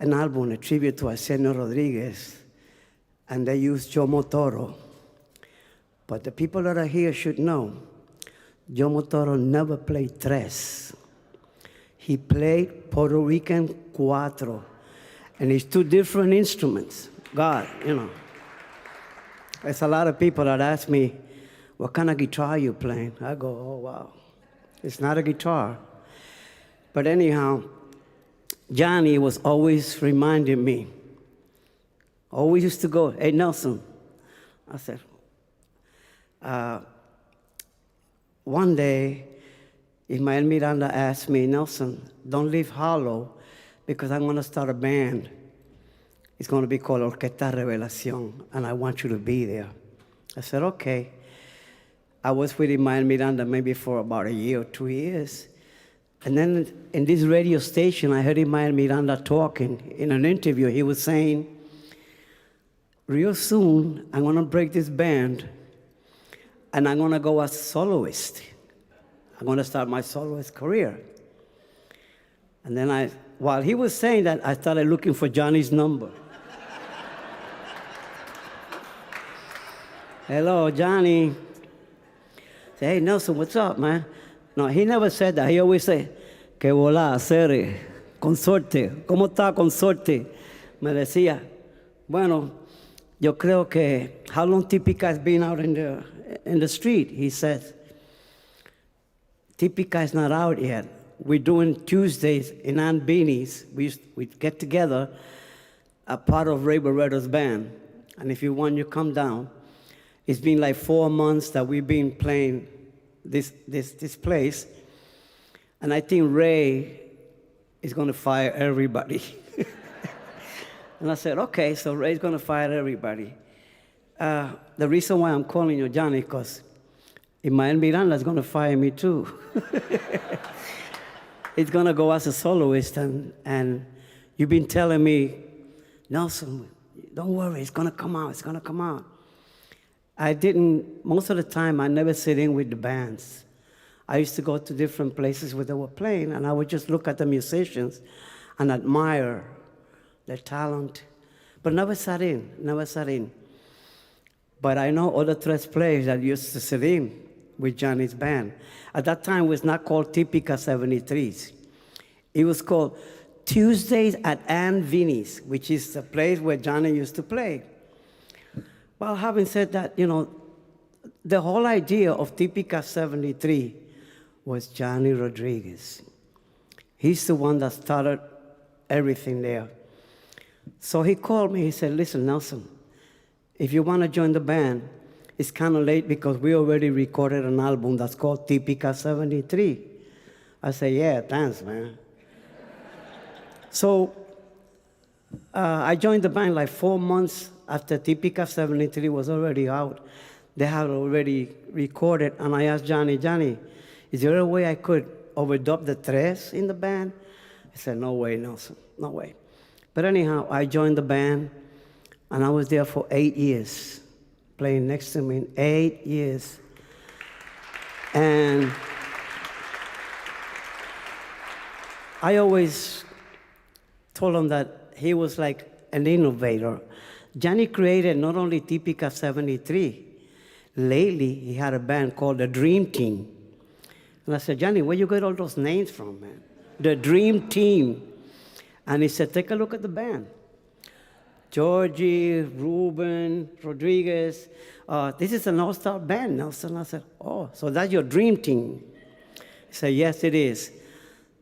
album, a tribute to Arsenio Rodriguez, and they used Joe Motoro. But the people that are here should know, Joe Motoro never played tres. He played Puerto Rican cuatro, and it's two different instruments. God, you know. There's a lot of people that ask me, what kind of guitar are you playing? I go, oh, wow. It's not a guitar. But anyhow, Johnny was always reminding me, always used to go, hey, Nelson. I said, one day, Ismael Miranda asked me, Nelson, don't leave Harlow because I'm going to start a band. It's going to be called Orquesta Revelación, and I want you to be there. I said, okay. I was with Ismael Miranda maybe for about a year or 2 years. And then in this radio station, I heard Ismael Miranda talking. In an interview, he was saying, real soon, I'm going to break this band, and I'm going to go as a soloist. I'm going to start my soloist career. And then while he was saying that, I started looking for Johnny's number. Hello, Johnny. Say, hey, Nelson, what's up, man? No, he never said that. He always said, que volá, Cere, consorte. ¿Cómo está, consorte? Me decía, bueno, yo creo que, how long Típica has been out in the street? He said, Típica is not out yet. We're doing Tuesdays in Aunt Beanie's. We get together, a part of Ray Barreto's band. And if you want, you come down. It's been like 4 months that we've been playing this place. And I think Ray is going to fire everybody. And I said, okay, so Ray's going to fire everybody. The reason why I'm calling you Johnny, because Ismael Miranda's going to fire me too. He's going to go as a soloist, and you've been telling me, Nelson, don't worry, it's going to come out, it's going to come out. Most of the time, I never sit in with the bands. I used to go to different places where they were playing, and I would just look at the musicians and admire their talent, but never sat in. But I know other tres players that used to sit in with Johnny's band. At that time, it was not called Típica 73s. It was called Tuesdays at Ann Vinnie's, which is the place where Johnny used to play. Well, having said that, the whole idea of Típica 73 was Johnny Rodriguez. He's the one that started everything there. So he called me, he said, listen, Nelson, if you want to join the band, it's kind of late because we already recorded an album that's called Típica 73. I said, yeah, thanks, man. So I joined the band like 4 months after Típica 73 was already out. They had already recorded, and I asked Johnny, is there a way I could overdub the tres in the band? He said, no way, Nelson, no way. But anyhow, I joined the band, and I was there for 8 years, playing next to me, 8 years. And I always told him that he was like an innovator. Johnny created not only Típica 73, lately he had a band called the Dream Team. And I said, Johnny, where you get all those names from, man? The Dream Team. And he said, take a look at the band. Georgie, Ruben, Rodriguez. This is an all-star band, Nelson. I said, oh, so that's your dream team? He said, yes, it is.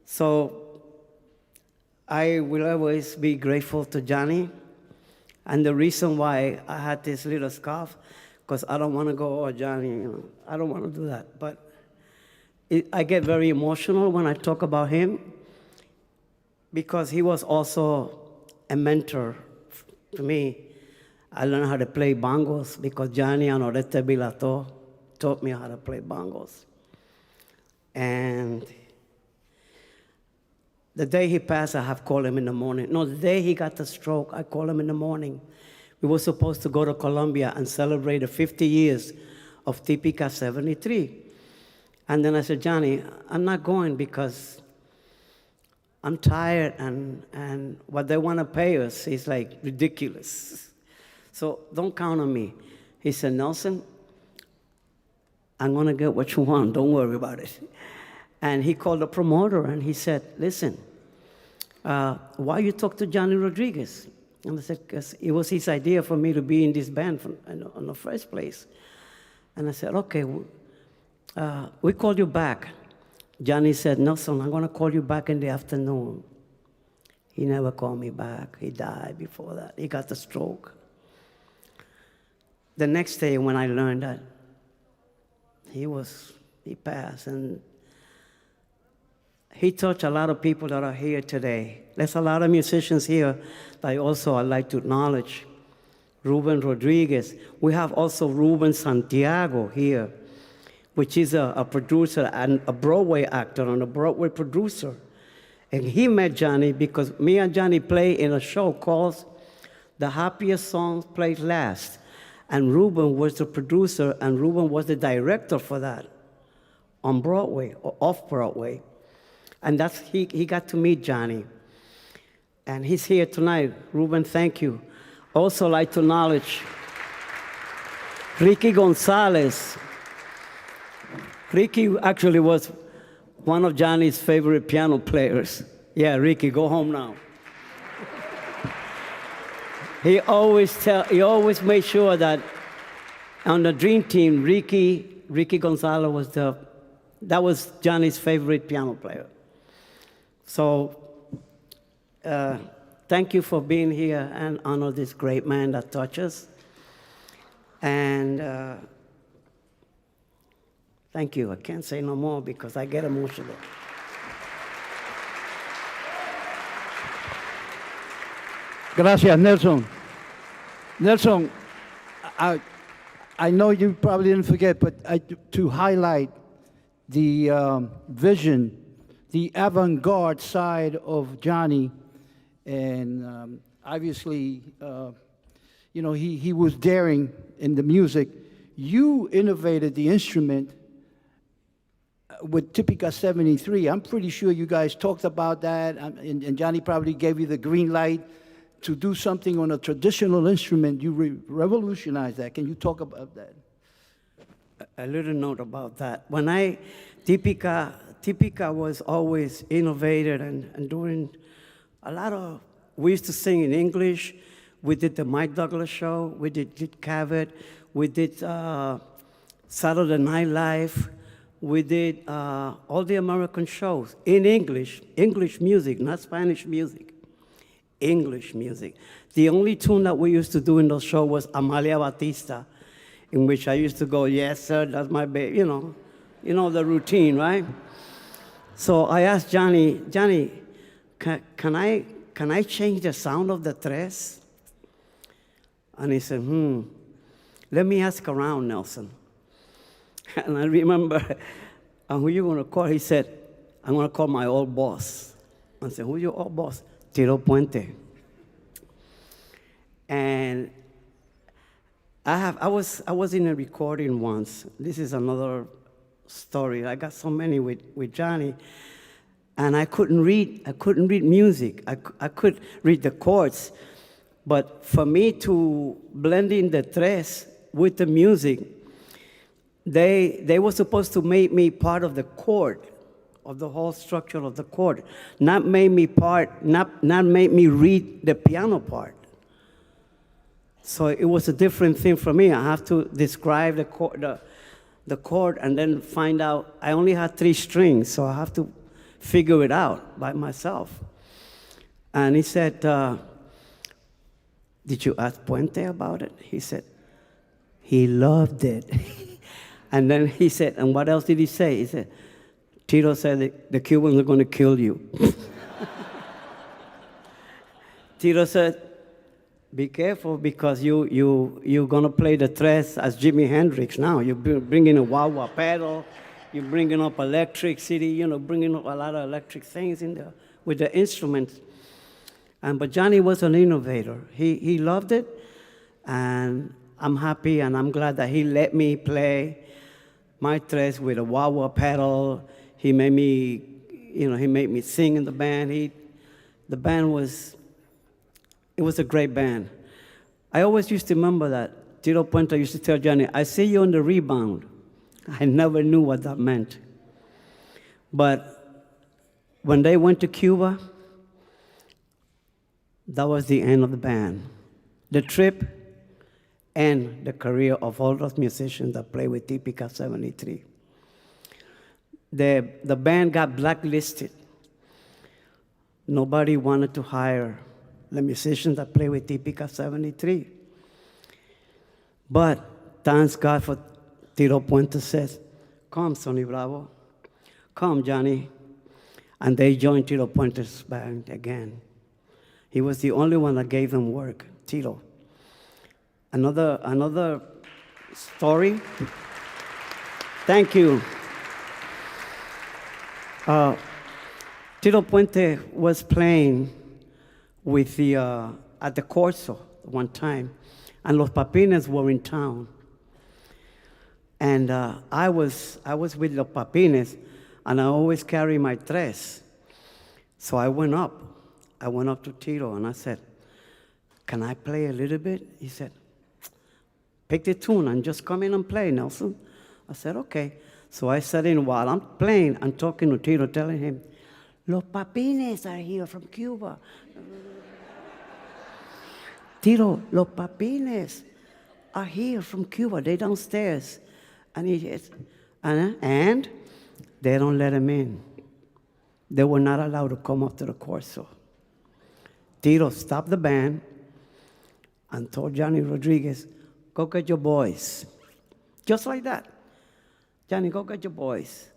So I will always be grateful to Johnny. And the reason why I had this little scarf, because I don't want to go, oh, Johnny, I don't want to do that. But I get very emotional when I talk about him, because he was also a mentor to me. I learned how to play bongos because Johnny and Oreste Bilato taught me how to play bongos. And the day he passed, I have called him in the morning. No, the day he got the stroke, I called him in the morning. We were supposed to go to Colombia and celebrate the 50 years of Típica 73. And then I said, Johnny, I'm not going because I'm tired, and what they want to pay us is like ridiculous. So don't count on me. He said, Nelson, I'm going to get what you want. Don't worry about it. And he called the promoter, and he said, listen, why you talk to Johnny Rodriguez? And I said, because it was his idea for me to be in this band in the first place. And I said, okay, we called you back. Johnny said, Nelson, I'm going to call you back in the afternoon. He never called me back. He died before that. He got the stroke. The next day when I learned that he passed, and he touched a lot of people that are here today. There's a lot of musicians here that I'd like to acknowledge. Ruben Rodriguez. We have also Ruben Santiago here, which is a producer and a Broadway actor and a Broadway producer. And he met Johnny because me and Johnny play in a show called The Happiest Songs Played Last. And Ruben was the producer, and Ruben was the director for that on Broadway, or off-Broadway. And he got to meet Johnny. And he's here tonight. Ruben, thank you. Also like to acknowledge Ricky Gonzalez. Ricky actually was one of Johnny's favorite piano players. Yeah, Ricky, go home now. He always made sure that on the Dream Team, Ricky Gonzalez was Johnny's favorite piano player. So thank you for being here and honor this great man that touches. And thank you. I can't say no more because I get emotional. Gracias, Nelson. Nelson, I know you probably didn't forget, but to highlight the vision, the avant-garde side of Johnny, and obviously, you know, he was daring in the music. You innovated the instrument with Typica 73. I'm pretty sure you guys talked about that, and Johnny probably gave you the green light to do something on a traditional instrument. You revolutionized that. Can you talk about that? A little note about that. When Typica was always innovated and doing a lot of, we used to sing in English. We did the Mike Douglas show. We did Cavett. We did Saturday Night Live. We did all the American shows in English music, not Spanish music. English music. The only tune that we used to do in those shows was Amalia Batista, in which I used to go, yes, sir, that's my baby, you know the routine, right? So I asked Johnny, can I change the sound of the tres? And he said, let me ask around, Nelson. And I remember, and who you going to call? He said, I'm going to call my old boss. I said, who's your old boss? Tito Puente. And I was in a recording once. This is another story. I got so many with Johnny, and I couldn't read music. I could read the chords, but for me to blend in the tres with the music, they were supposed to make me part of the chord, of the whole structure of the chord, not make me read the piano part. So it was a different thing for me. I have to describe the chord and then find out. I only had 3 strings, so I have to figure it out by myself. And he said, did you ask Puente about it? He said, he loved it. And then he said, and what else did he say? He said, Tito said, the Cubans are going to kill you. Tito said, be careful, because you're going to play the tres as Jimi Hendrix now. You're bringing a wah-wah pedal. You're bringing up electricity, bringing up a lot of electric things in there with the instruments. But Johnny was an innovator. He loved it, and I'm happy and I'm glad that he let me play my tres with a wah-wah pedal. He made me sing in the band. The band was a great band. I always used to remember that Tito Puente used to tell Johnny, I see you on the rebound. I never knew what that meant. But when they went to Cuba, that was the end of the band. The trip and the career of all those musicians that played with Typica 73. The band got blacklisted. Nobody wanted to hire the musicians that play with Typica 73. But thanks God for Tito Puente says, come, Sonny Bravo. Come, Johnny. And they joined Tito Puente's band again. He was the only one that gave them work, Tito. Another story. Thank you. Tito Puente was playing with at the Corso one time, and Los Papines were in town. And I was with Los Papines, and I always carry my tres. So I went up to Tito, and I said, can I play a little bit? He said, pick the tune and just come in and play, Nelson. I said, okay. So I sat in while I'm playing and talking to Tito, telling him, Los Papines are here from Cuba. Tito, Los Papines are here from Cuba. They're downstairs. And and they don't let him in. They were not allowed to come up to the Corso. Tito stopped the band and told Johnny Rodriguez, go get your boys. Just like that. Johnny, go get your boys.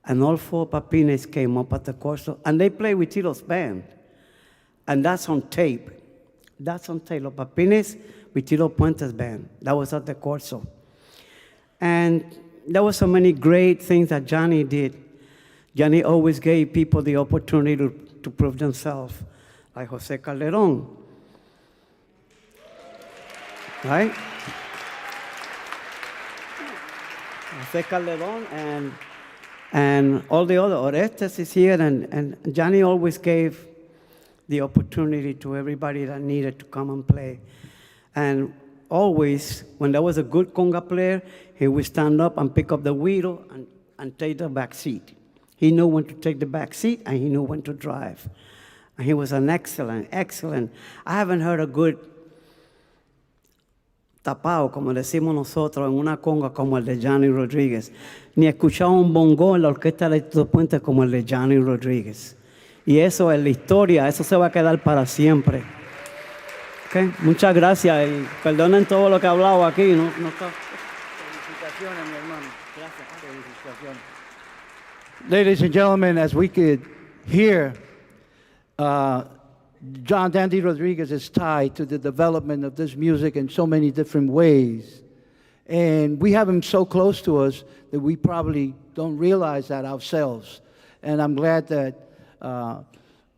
And all 4 Papines came up at the Corso, and they played with Tito's band. And that's on tape. That's on Taylor Papines with Tito Puente's band. That was at the Corso. And there were so many great things that Johnny did. Johnny always gave people the opportunity to prove themselves, like Jose Calderon, right? Jose Calderon and all the other, Orestes is here, and Johnny always gave the opportunity to everybody that needed to come and play. And always, when there was a good conga player, he would stand up and pick up the wheel and take the back seat. He knew when to take the back seat, and he knew when to drive. And he was an excellent. I haven't heard a good tapao, como decimos nosotros, en una conga como el de Johnny Rodriguez. Ni he escuchado un bongo en la orquesta de Tito Puente como el de Johnny Rodriguez. Y eso es la historia, eso se va a quedar para siempre. Okay. Muchas gracias y perdonen todo lo que he hablado aquí. No está... Felicitaciones, mi hermano. Gracias. Felicitaciones. Ladies and gentlemen, as we could hear, John Dandy Rodriguez is tied to the development of this music in so many different ways. And we have him so close to us that we probably don't realize that ourselves. And I'm glad that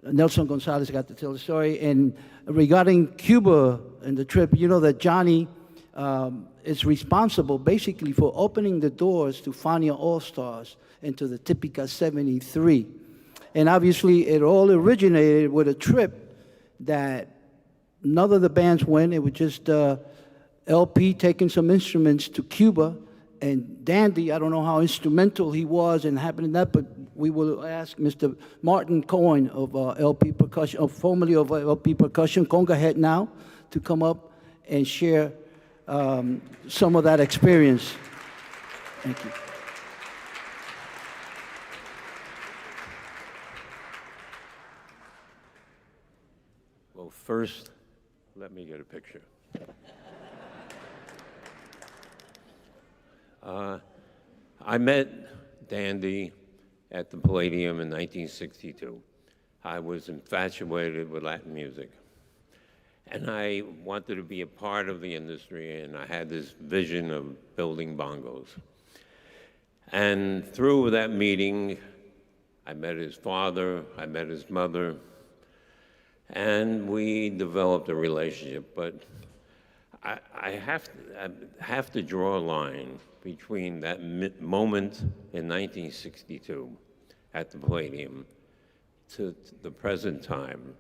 Nelson Gonzalez got to tell the story. And regarding Cuba and the trip, you know that Johnny is responsible basically for opening the doors to Fania All-Stars and to the Típica 73. And obviously it all originated with a trip that none of the bands went. It was just LP taking some instruments to Cuba, and Dandy, I don't know how instrumental he was in happening that, but we will ask Mr. Martin Cohen of LP Percussion, formerly of LP Percussion, conga head now, to come up and share some of that experience. Thank you. Well, first, let me get a picture. I met Dandy at the Palladium in 1962. I was infatuated with Latin music. And I wanted to be a part of the industry, and I had this vision of building bongos. And through that meeting, I met his father, I met his mother, and we developed a relationship. But I have to draw a line between that moment in 1962 at the Palladium to the present time,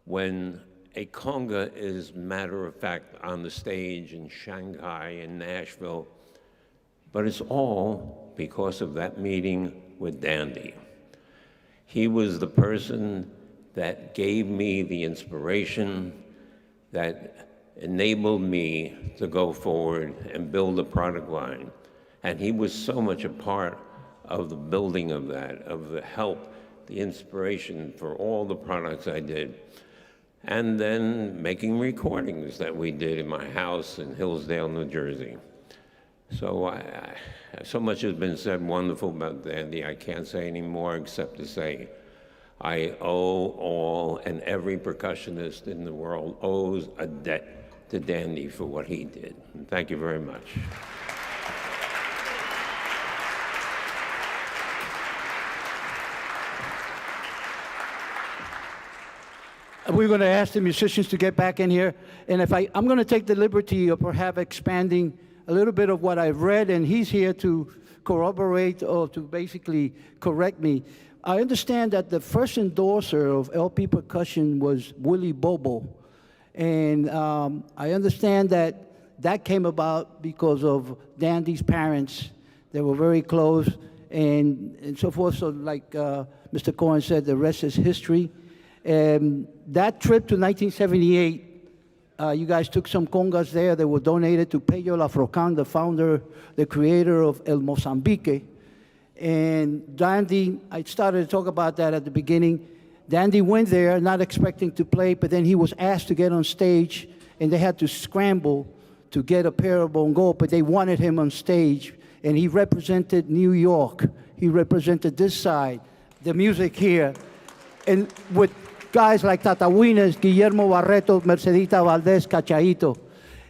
when a conga is matter of fact on the stage in Shanghai and Nashville, but it's all because of that meeting with Dandy. He was the person that gave me the inspiration, that enabled me to go forward and build a product line. And he was so much a part of the building of that, of the help, the inspiration for all the products I did. And then making recordings that we did in my house in Hillsdale, New Jersey. So so much has been said wonderful about Dandy. I can't say any more except to say I owe all and every percussionist in the world owes a debt to Dandy for what he did. And thank you very much. We're going to ask the musicians to get back in here. And if I'm going to take the liberty of perhaps expanding a little bit of what I've read, and he's here to corroborate or to basically correct me. I understand that the first endorser of LP Percussion was Willie Bobo. And I understand that that came about because of Dandy's parents. They were very close and so forth. So like Mr. Cohen said, the rest is history. That trip to 1978, you guys took some congas there that were donated to Pello Lafrocan, the founder, the creator of El Mozambique. And Dandy, I started to talk about that at the beginning. Dandy went there not expecting to play, but then he was asked to get on stage, and they had to scramble to get a pair of bongo, but they wanted him on stage, and he represented New York. He represented this side, the music here. And with guys like Tata Wieners, Guillermo Barreto, Mercedita Valdez, Cachaito.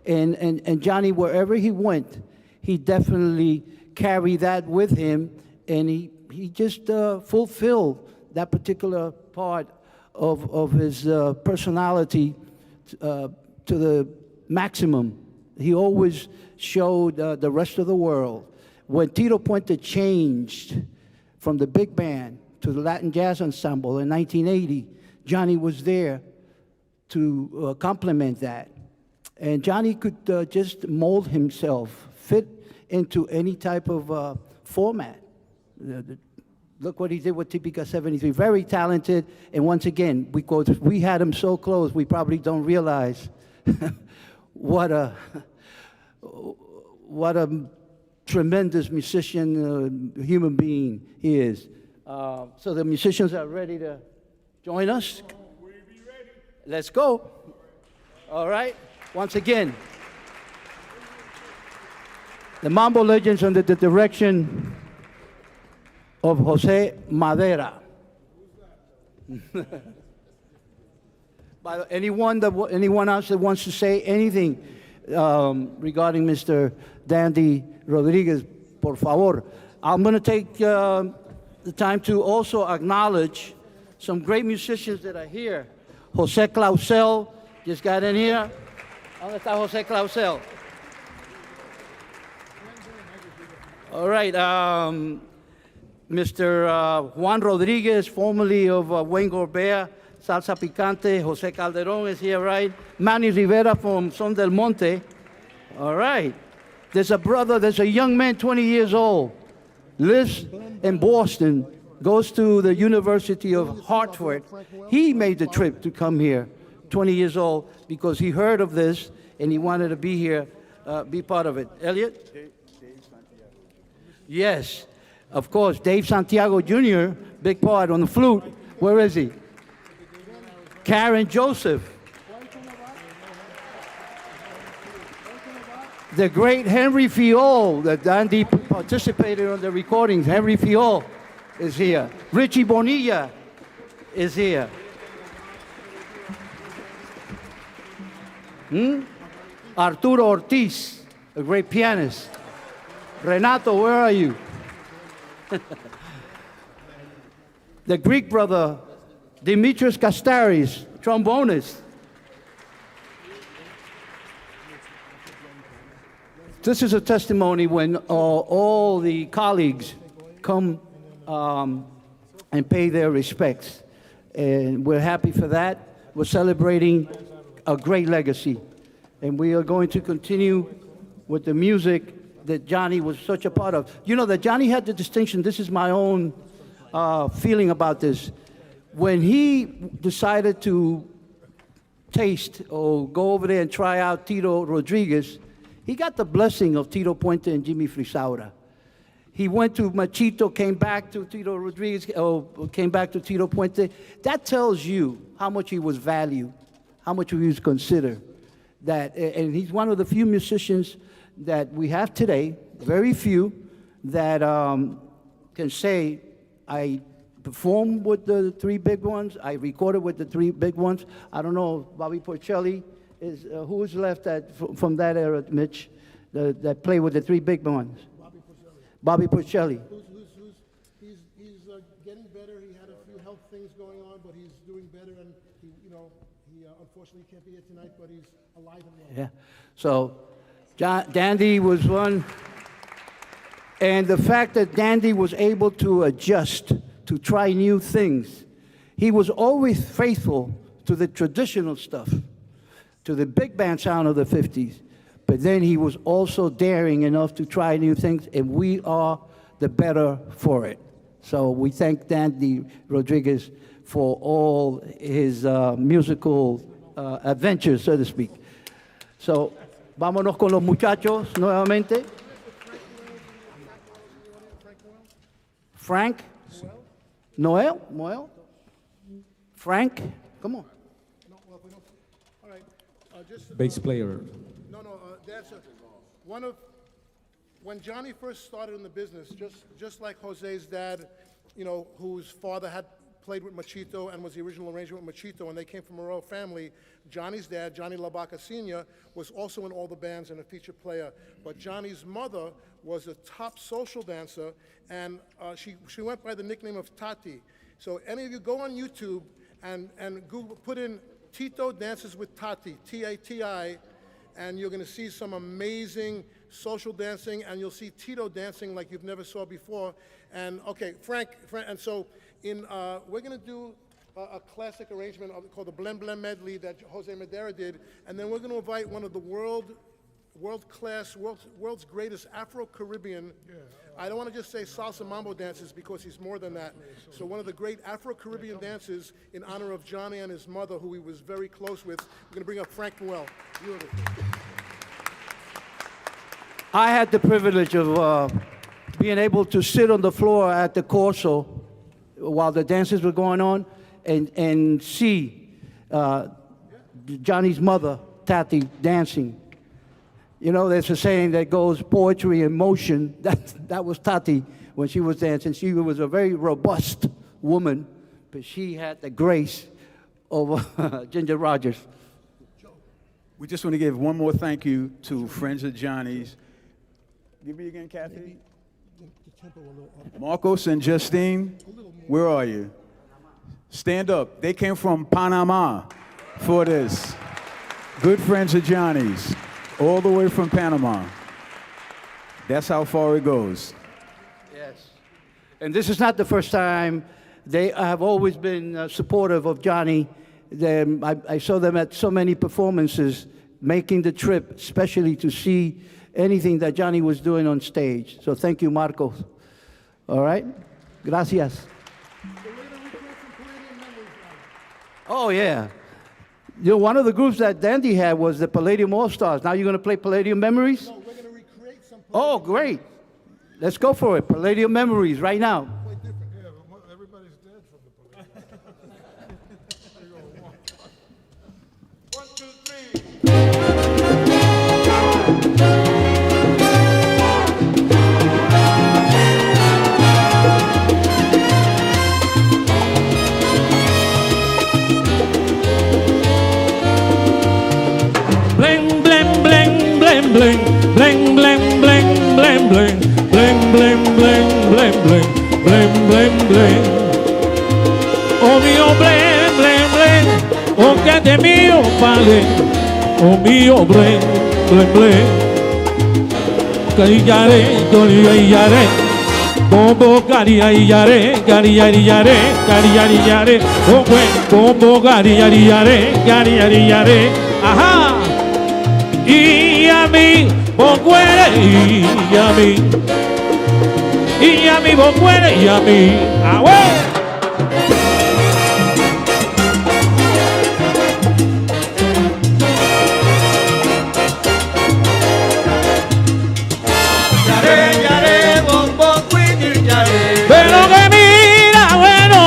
And Johnny, wherever he went, he definitely carried that with him, and he just fulfilled that particular part of his personality to the maximum. He always showed the rest of the world. When Tito Puente changed from the big band to the Latin Jazz Ensemble in 1980, Johnny was there to complement that. And Johnny could just mold himself, fit into any type of format. Look what he did with Típica 73. Very talented, and once again, we had him so close, we probably don't realize what a tremendous musician, human being he is. So the musicians are ready to join us? We'll be ready. Let's go. All right. Once again, the Mambo Legends under the direction of Jose Madera. By anyone else that wants to say anything regarding Mr. Dandy Rodriguez, por favor. I'm going to take the time to also acknowledge some great musicians that are here. Jose Clausel just got in here. ¿Dónde está Jose Clausel? All right. Mr. Juan Rodriguez, formerly of Wayne Gorbea, Salsa Picante. Jose Calderon is here, right? Manny Rivera from Son del Monte. All right. There's a young man, 20 years old, lives in Boston, goes to the University of Hartford. He made the trip to come here, 20 years old, because he heard of this and he wanted to be here, be part of it. Elliot? Yes, of course. Dave Santiago Jr., big part on the flute. Where is he? Karen Joseph. The great Henry Fiol, that Dandy participated on the recordings. Henry Fiol is here. Richie Bonilla is here. Arturo Ortiz, a great pianist. Renato, where are you? The Greek brother, Dimitris Kastaris, trombonist. This is a testimony when all the colleagues come and pay their respects. And we're happy for that. We're celebrating a great legacy. And we are going to continue with the music that Johnny was such a part of. You know that Johnny had the distinction, this is my own feeling about this. When he decided to taste or go over there and try out Tito Rodriguez, he got the blessing of Tito Puente and Jimmy Frisaura. He went to Machito, came back to Tito Rodriguez, or came back to Tito Puente. That tells you how much he was valued, how much he was considered. And he's one of the few musicians that we have today, very few, that can say, I performed with the three big ones, I recorded with the three big ones. I don't know, Bobby Porcelli is, who's left from that era, Mitch, that played with the three big ones? Bobby Porcelli. He's getting better. He had a few health things going on, but he's doing better, and he unfortunately can't be here tonight, but he's alive and well. Yeah, so Dandy was one, and the fact that Dandy was able to adjust, to try new things, he was always faithful to the traditional stuff, to the big band sound of the 50s, but then he was also daring enough to try new things, and we are the better for it. So we thank Dandy Rodriguez for all his musical adventures, so to speak. So, vámonos con los muchachos nuevamente. Frank? Noel? Frank? Come on. All right. Bass player. That's when Johnny first started in the business, just like Jose's dad, whose father had played with Machito and was the original arrangement with Machito, and they came from a royal family. Johnny's dad, Johnny LaBaca Sr., was also in all the bands and a featured player. But Johnny's mother was a top social dancer, and she went by the nickname of Tati. So any of you go on YouTube and Google, put in Tito Dances with Tati, T-A-T-I, and you're going to see some amazing social dancing, and you'll see Tito dancing like you've never saw before. And okay, Frank, and so we're going to do a classic arrangement called the Blend Blend Medley that Jose Madera did, and then we're going to invite one of the world's greatest Afro-Caribbean. I don't want to just say salsa mambo dancers because he's more than that. So one of the great Afro-Caribbean dancers in honor of Johnny and his mother, who he was very close with. We're going to bring up Frank Noel. Beautiful. I had the privilege of being able to sit on the floor at the Corso while the dances were going on and see Johnny's mother, Tati, dancing. You know, there's a saying that goes, poetry in motion. That was Tati when she was dancing. She was a very robust woman, but she had the grace of Ginger Rogers. We just want to give one more thank you to Friends of Johnny's. Give me again, Kathy. Marcos and Justine, where are you? Stand up. They came from Panama for this. Good Friends of Johnny's, all the way from Panama. That's how far it goes. Yes. And this is not the first time. They have always been supportive of Johnny. I saw them at so many performances, making the trip, especially to see anything that Johnny was doing on stage. So thank you, Marcos. All right? Gracias. Oh, yeah. You know, one of the groups that Dandy had was the Palladium All-Stars. Now you're going to play Palladium Memories? No, we're going to recreate some. Oh, great. Let's go for it. Palladium Memories right now. Yeah, but everybody's dead from the Palladium. There you go. 1, 2, 3. Bling, bling, bling, bling, bling, bling, bling, bling, bling, bling, bling, bling, bling, bling, bling, bling, bling, bling. Oh mio bling, bling, bling, oh que de mio vale, oh mio bling, bling, bling. Carillare, carillare, bombo carillare, carillare, carillare, oh buen, bombo carillare, carillare, ajá. Y a mí, bocuere, y a mí, bocuere, y a mí, ¡ahue! Pero que mira, bueno,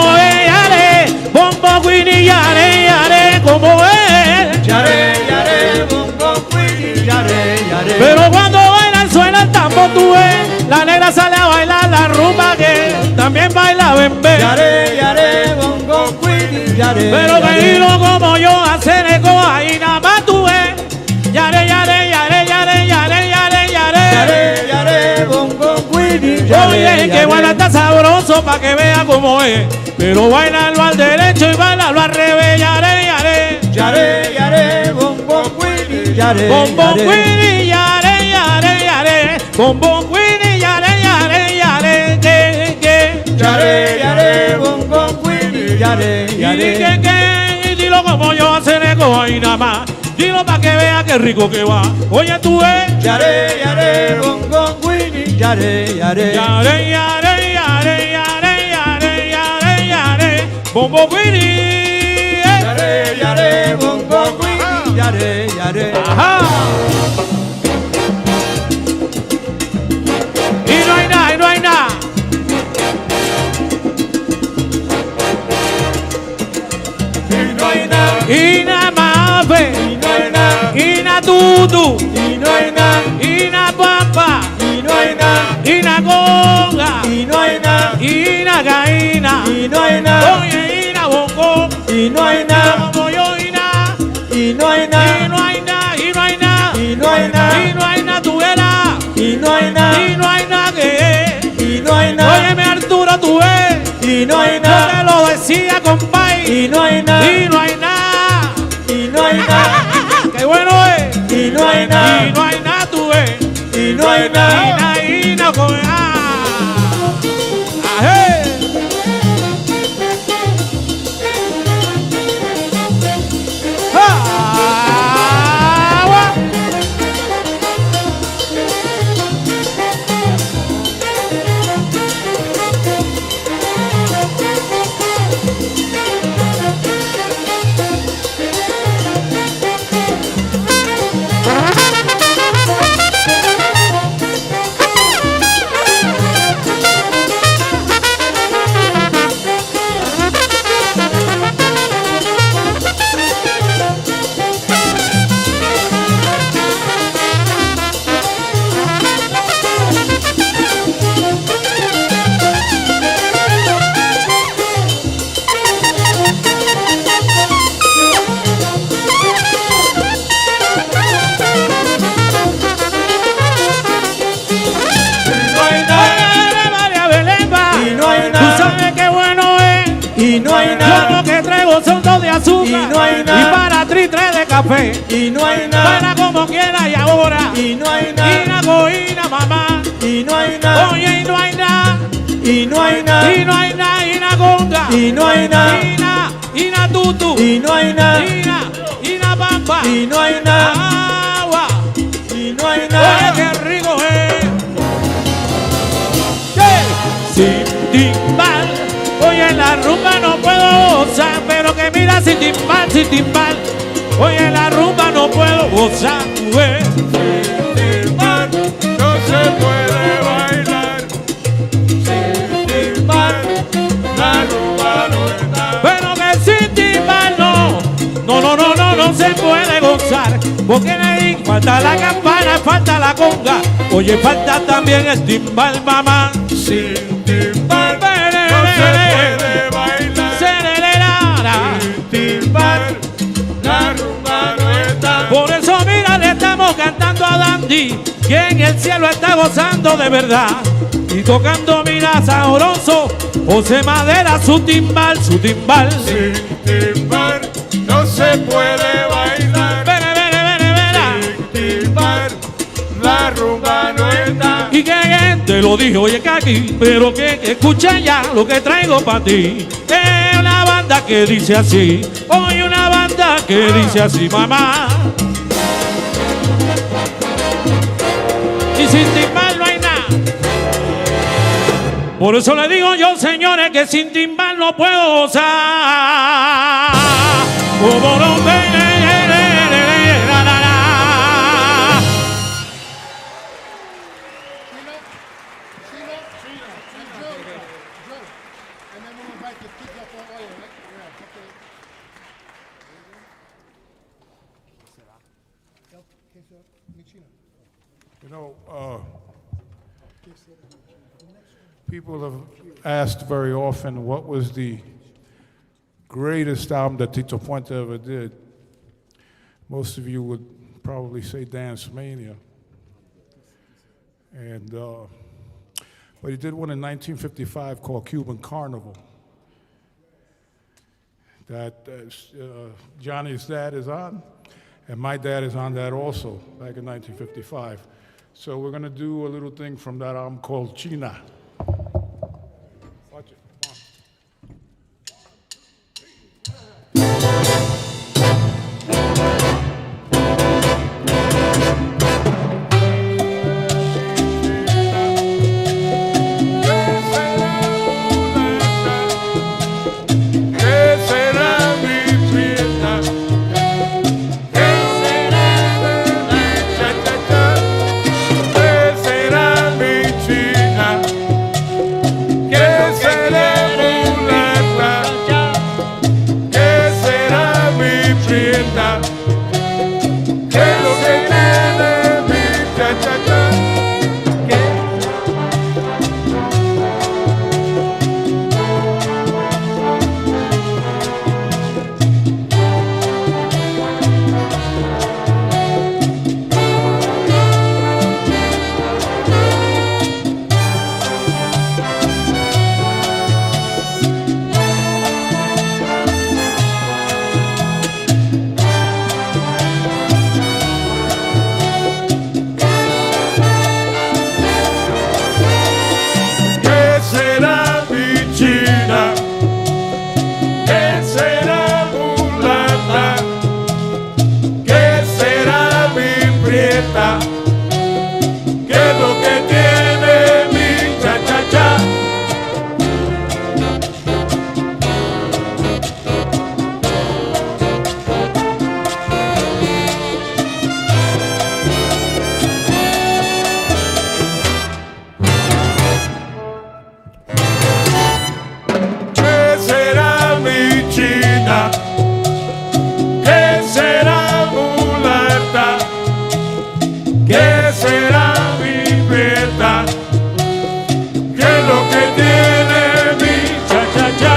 yare, bombo, quini, yare, como es. Pero cuando bailan suena el tambo, tú ves, la negra sale a bailar la rumba que también baila bembé. Pero que hilo como yo hacer eco ahí nada más tú ves. Yare, yare, yare, yare, yare, yare, yare. Oye, que baila está sabroso pa' que vea cómo es. Pero bailalo al derecho y bailalo al revés. Yare, yare. Yare, yare, bom, bom, quini, yare, Bombo quini, yare, yare, yare. Bombo quini, yare, yare, yare. Que. yare, yare, bom, bom, quini, yare, Y yare. que, y dilo como yo hacer eco ahí nada más. Dilo pa' que vea qué rico que va. Oye, tú ves. Yare, yare, bom, bom, quini, yare, yare. Yare, yare, yare, yare, yare, yare, yare. Bombo quini. Yare, yare, bom, bom, quini, yare, yare. Ajá. Y no hay nada, y no hay nada. Y no hay nada, Y nada más ve. y no hay nada, Y na tutu. y no hay nada, Y na papa. y no hay nada, Y na conga. y no hay nada, Y na gaina. y no hay nada. Oye, no hay nada como yo y nada. y no hay Y nada no hay nada, y no hay nada. y no hay nada Y no hay nada, tú verás. y no hay nada Y no hay nada que. y no hay nada Óyeme, Arturo, tú ves. y no hay Yo te nada lo decía, compay. y no hay nada Y no hay nada. y no hay nada Qué bueno es. y no hay nada Y no hay nada, tú ves. y no hay nada Y no con Ajé. Agua. María Belén va. y no hay Tú nada sabes qué bueno es. y no hay Yo nada lo que traigo son dos de azúcar. Y no hay nada. Y para ti tres de café. y no hay nada Para como quiera y ahora. y no hay Y nada na coína, mamá. y no hay nada Oye, y no hay nada. y no hay nada Y no hay nada. Y na conga. y no hay nada Y na tutu. y no hay nada Y na pampa. y no hay nada Agua. y no hay Oye, nada qué rico es. Sin timbal. Oye, en la rumba no puedo gozar, pero que mira sin timbal, sin timbal. Oye, en la rumba no puedo gozar, tú ves. no se puede bailar sin timbal, la rumba no está. Pero que sin timbal no se puede gozar. Porque le falta la campana, falta la conga. Oye, falta también el timbal, mamá. Sin timbal no se puede bailar, sin timbal, la rumba no está. Por eso mira, le estamos cantando a Dandy, que en el cielo está gozando de verdad. Y tocando, mira, sabroso, José Madera, su timbal, su timbal. Sin timbal no se puede bailar, sin timbal, la rumba no está. Y que te lo dijo, oye, Kaki, pero que escucha ya lo que traigo para ti. Es una banda que dice así, oye, una banda que dice así, mamá. Y sin timbal no hay nada. Por eso le digo yo, señores, que sin timbal no puedo gozar. Como no You know, people have asked very often what was the greatest album that Tito Puente ever did. Most of you would probably say Dance Mania. And, but he did one in 1955 called Cuban Carnival. That Johnny's dad is on, and my dad is on that also, back in 1955. So we're going to do a little thing from that album called China. Watch it. Come on. prieta, ¿qué es lo que tiene mi cha-cha-cha? ¿Qué será mi china? ¿Qué será mulata? ¿Qué será mi prieta? ¿Qué es lo que tiene mi cha-cha-cha?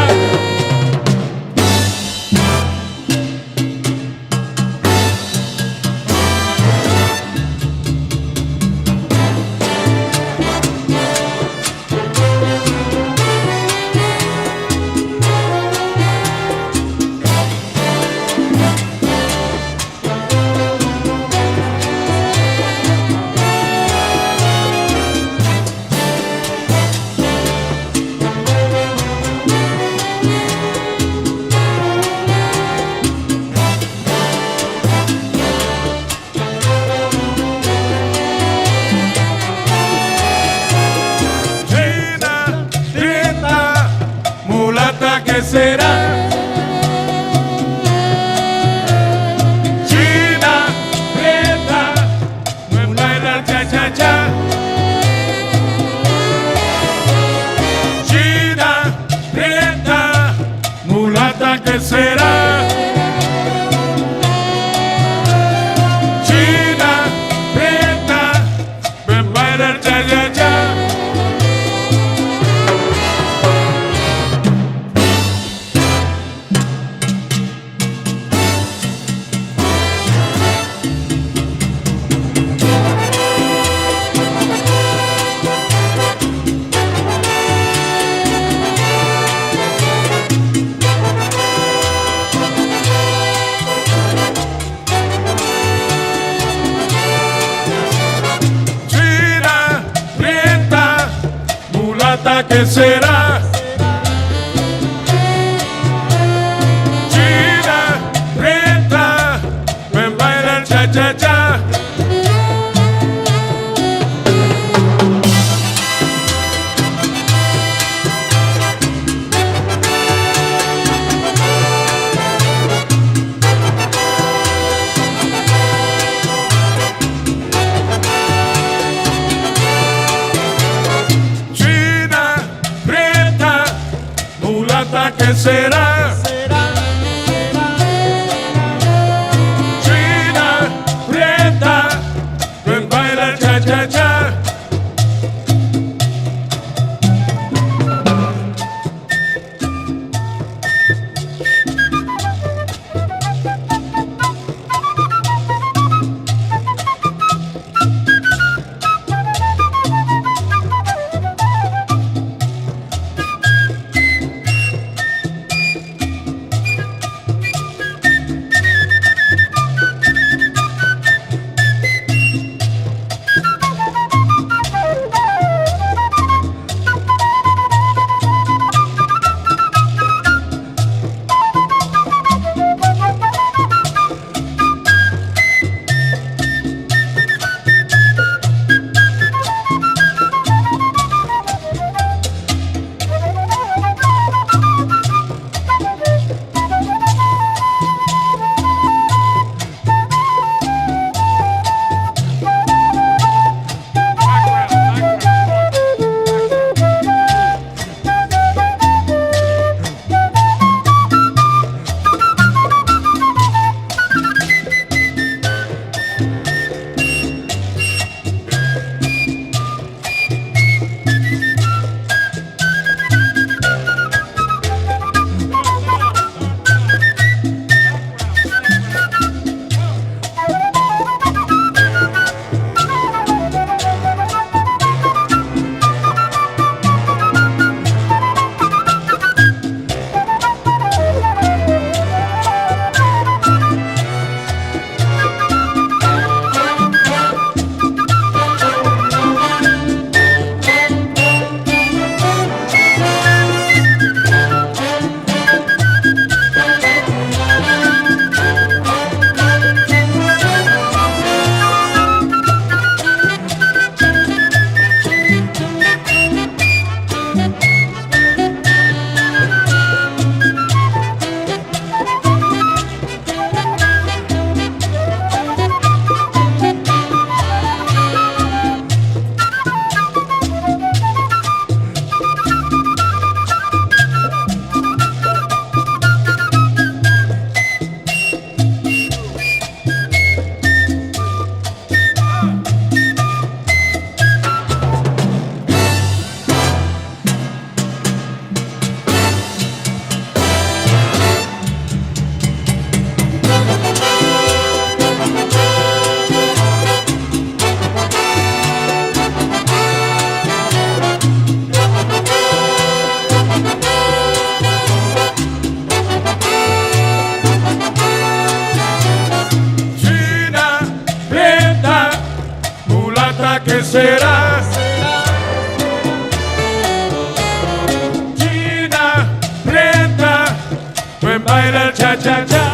China, prieta, mulata, ¿qué será? China, prieta, me baila cha-cha-cha. China, prieta, mulata, ¿qué será? China, prieta, me baila cha-cha-cha. China, prieta, mulata, ¿qué será? China, prieta, me baila el cha-cha-cha. China, prieta, mulata, ¿qué será? China, prieta, ven baila el cha-cha-cha. ¿qué será? China, prieta, pues baila el cha-cha-cha.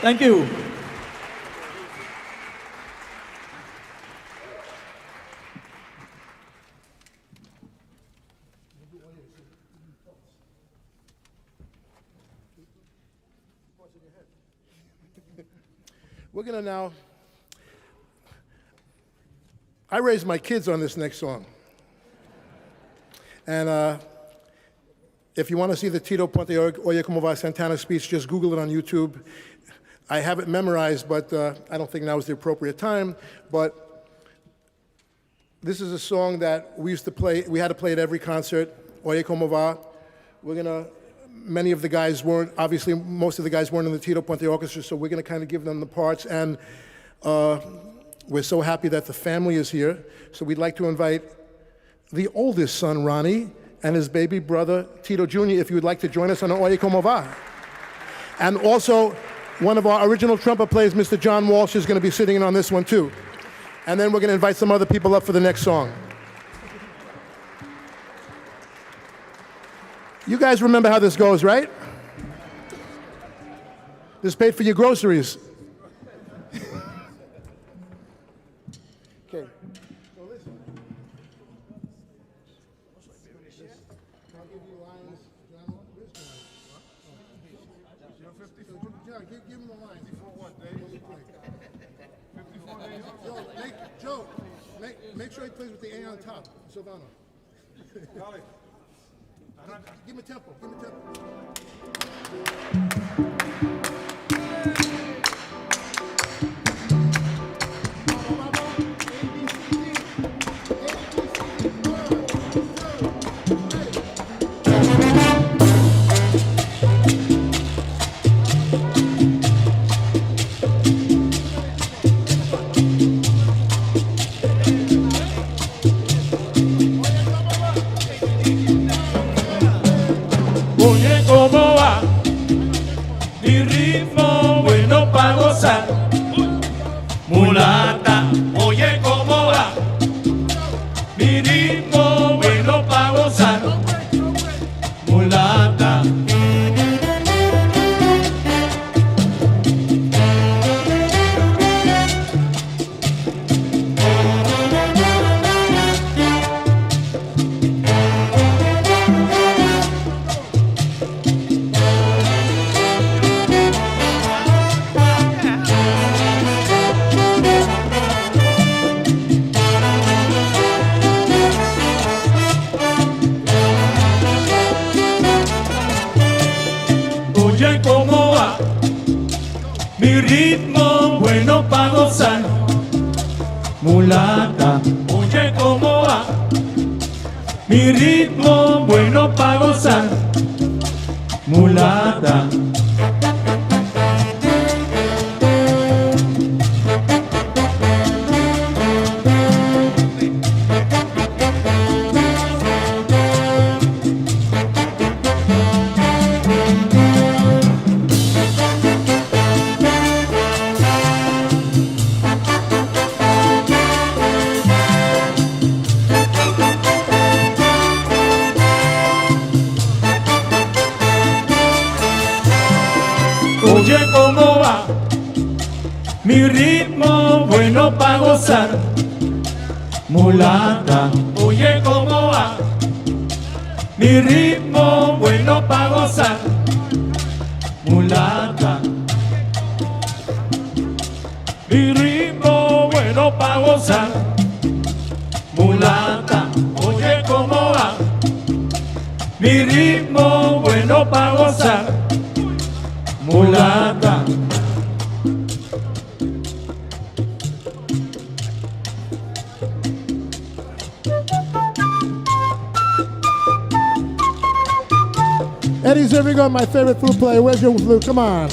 Thank you. We're gonna now, I raised my kids on this next song. And if you want to see the Tito Puente Oye Como Va Santana speech, just Google it on YouTube. I have it memorized, but I don't think now is the appropriate time. But this is a song that we used to play, we had to play at every concert, Oye Como Va. We're gonna, many of the guys weren't, obviously most of the guys weren't in the Tito Puente Orchestra, so we're gonna kind of give them the parts. And we're so happy that the family is here. So we'd like to invite the oldest son, Ronnie, and his baby brother, Tito Jr., if you would like to join us on Oye Como Va. And also, one of our original trumpet players, Mr. John Walsh, is going to be sitting in on this one too. And then we're going to invite some other people up for the next song. You guys remember how this goes, right? This paid for your groceries. Okay. So listen. I'll give you lines. John, where's John? John, give him the lines. 54 what days? 54 days? Joe, make sure he plays with the A on top. Silvano. Give him a tempo. Give him a tempo. Oye, ¿cómo va? Mi ritmo bueno para gozar. Mulata, oye, ¿cómo va? Mi ritmo bueno para gozar. Mulata. Oye, ¿cómo va? Mi ritmo bueno para gozar. Mulata, oye, ¿cómo va? Mi ritmo bueno para gozar. Mulata. Oye, ¿cómo va? Mi ritmo bueno para gozar. Mulata, oye, ¿cómo va? Mi ritmo bueno para gozar. Mulata. Mi ritmo bueno para gozar. Mulata, oye, ¿cómo va? Mi ritmo bueno para gozar. Mulata. Eddie Zervigo, my favorite flute player. Where's your flute? Come on.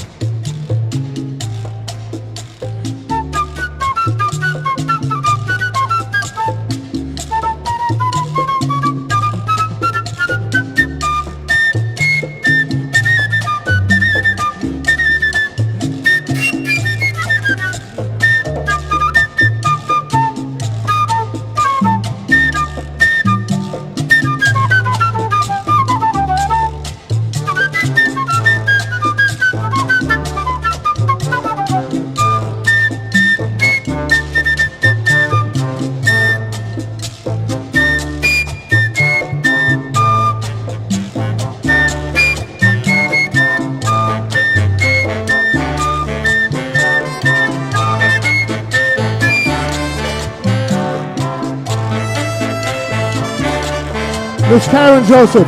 Miss Karen Joseph.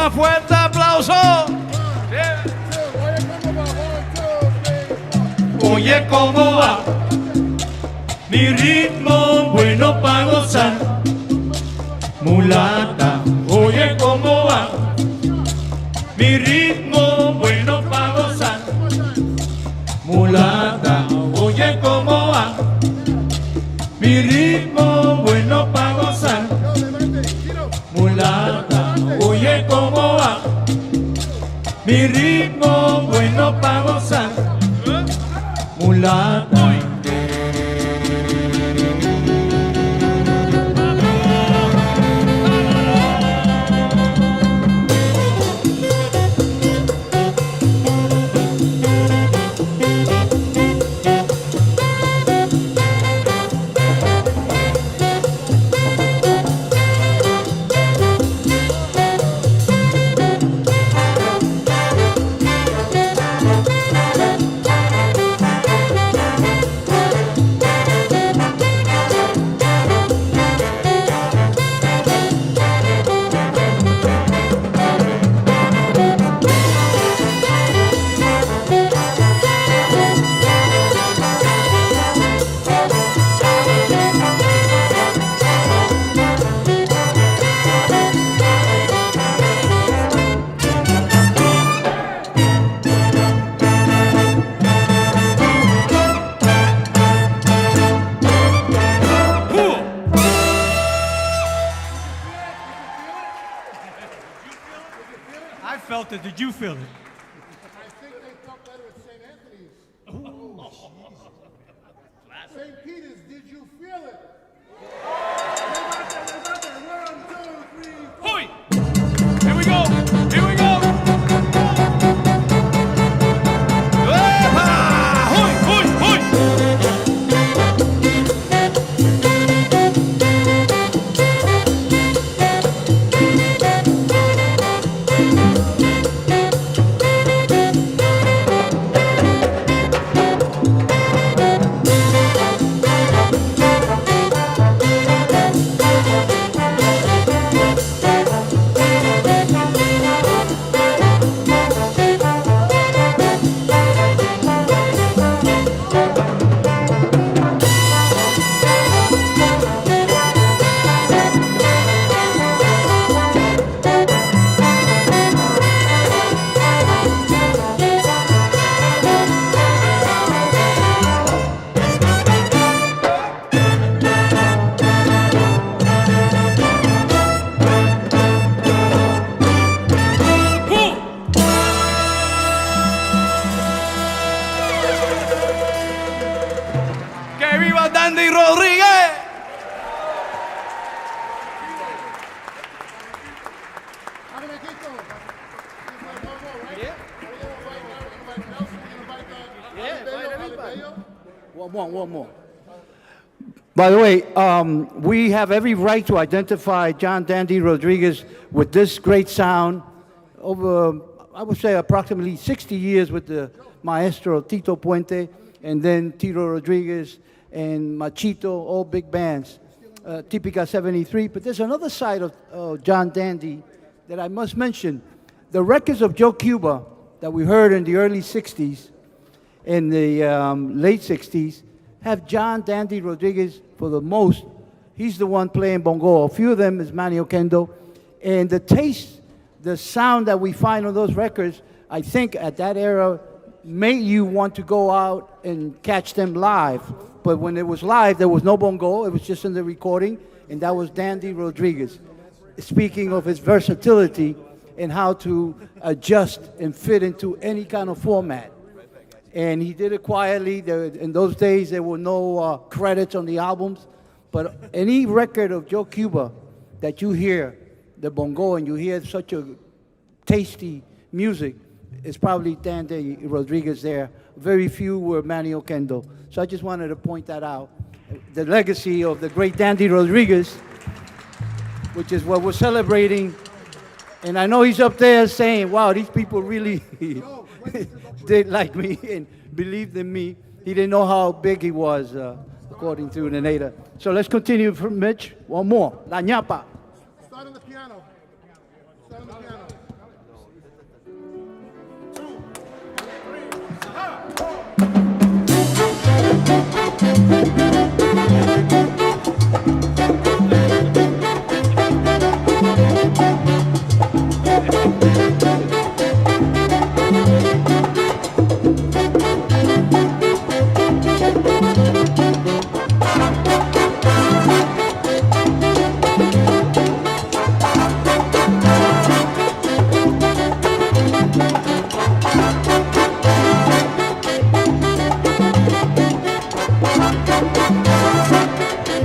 Un fuerte aplauso. Oye cómo va mi ritmo bueno para gozar. Mulata, oye cómo va mi ritmo bueno para gozar. Mulata, oye cómo va mi ritmo bueno para gozar. Mulata, oye cómo va mi ritmo bueno para gozar. Mulata. felt it. Did you feel it? I think they felt better at St. Anthony's. St. Peter's, did you feel it? One, two, three, four. Hoi! Here we go! Here we go! Hoi! Hoi! Hoi! One more. By the way, we have every right to identify John Dandy Rodriguez with this great sound over, I would say, approximately 60 years with the maestro Tito Puente, and then Tito Rodriguez and Machito, all big bands, Típica 73. But there's another side of John Dandy that I must mention. The records of Joe Cuba that we heard in the early 60s, in the late 60s, have John Dandy Rodriguez for the most. He's the one playing bongo. A few of them is Manny Oquendo. And the taste, the sound that we find on those records, I think at that era made you want to go out and catch them live. But when it was live, there was no bongo. It was just in the recording, and that was Dandy Rodriguez. Speaking of his versatility and how to adjust and fit into any kind of format. And he did it quietly. In those days, there were no credits on the albums. But any record of Joe Cuba that you hear, the bongo, and you hear such a tasty music, it's probably Dandy Rodriguez there. Very few were Manny Oquendo. So I just wanted to point that out. The legacy of the great Dandy Rodriguez, which is what we're celebrating. And I know he's up there saying, wow, these people really did like me and believed in me. He didn't know how big he was, according to Neneta. So let's continue from Mitch. One more. La ñapa. Start on the piano. Start on the piano.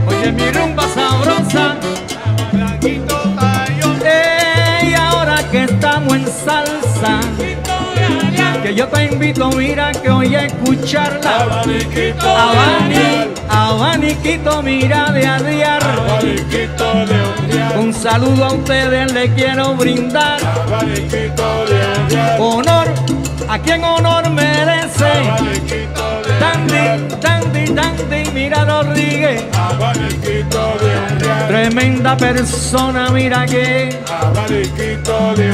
Oye mi rumba sabrosa, y ahora que estamos en salsa, que yo te invito, mira que hoy a escucharla. Abaniquito, mira de arriar. Un saludo a ustedes le quiero brindar. Honor a quien honor merece. Dandy, mira Rodríguez. Tremenda persona, mira que abanico de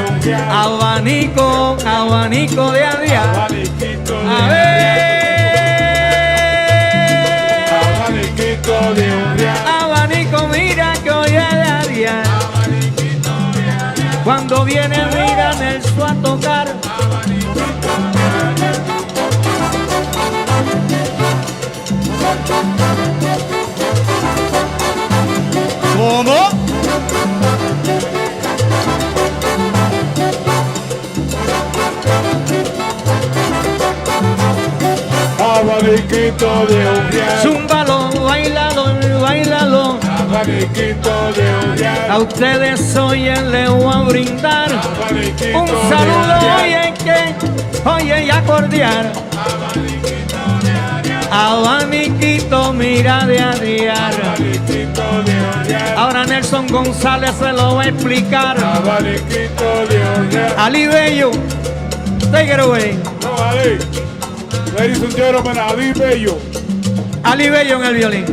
arriba. A ver, abanico, mira que hoy es de arriba. Cuando viene, mira Nelson a tocar. ¿Cómo? Abaniquito de un real. Zúmbalo, bailalo. Abaniquito de un real. A ustedes hoy le voy a brindar un saludo, oye y acordear. Abaniquito, mira de arriar. Ahora Nelson González se lo va a explicar. Ali Bello, take it away. No, Ali. Ladies and gentlemen, Ali Bello. Ali Bello en el violín.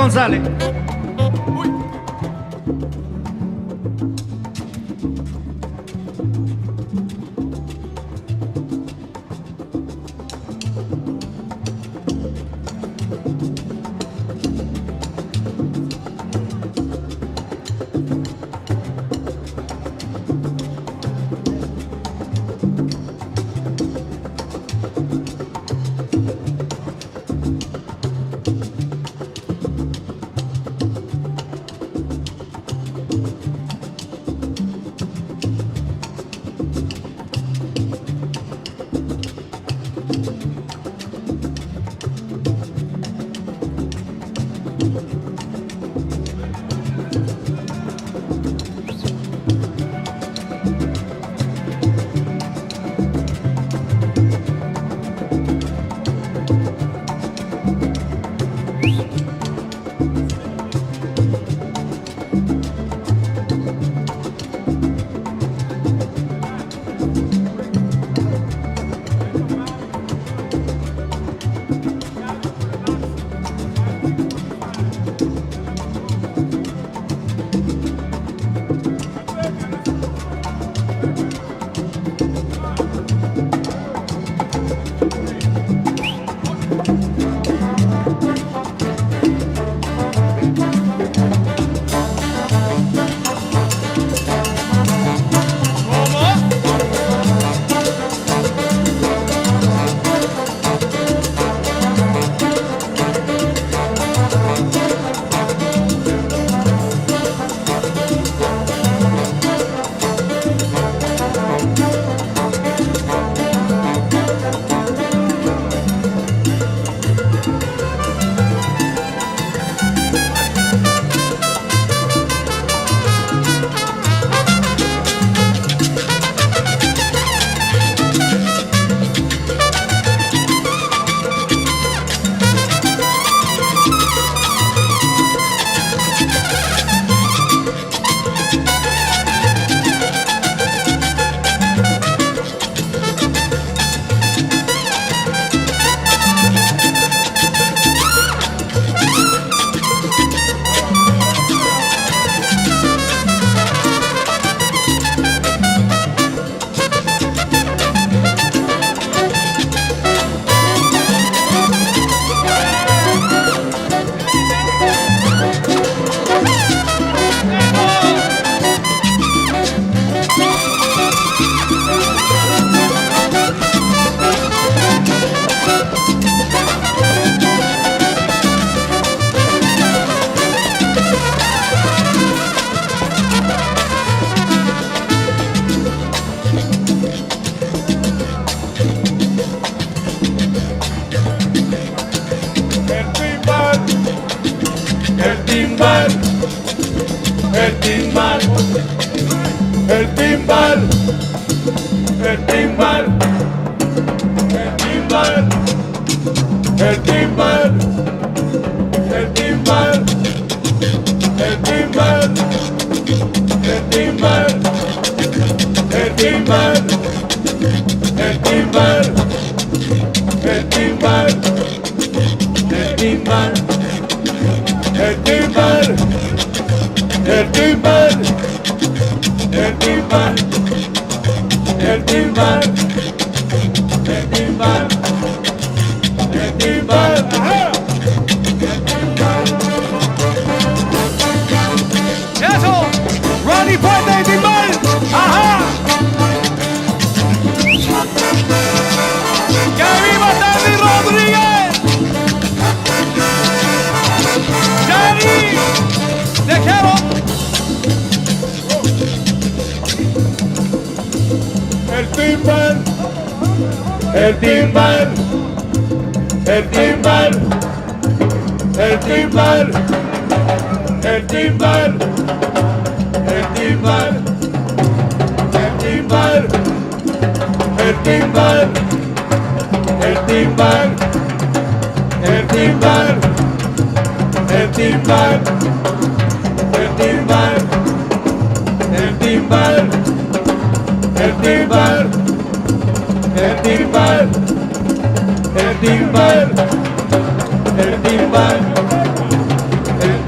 González.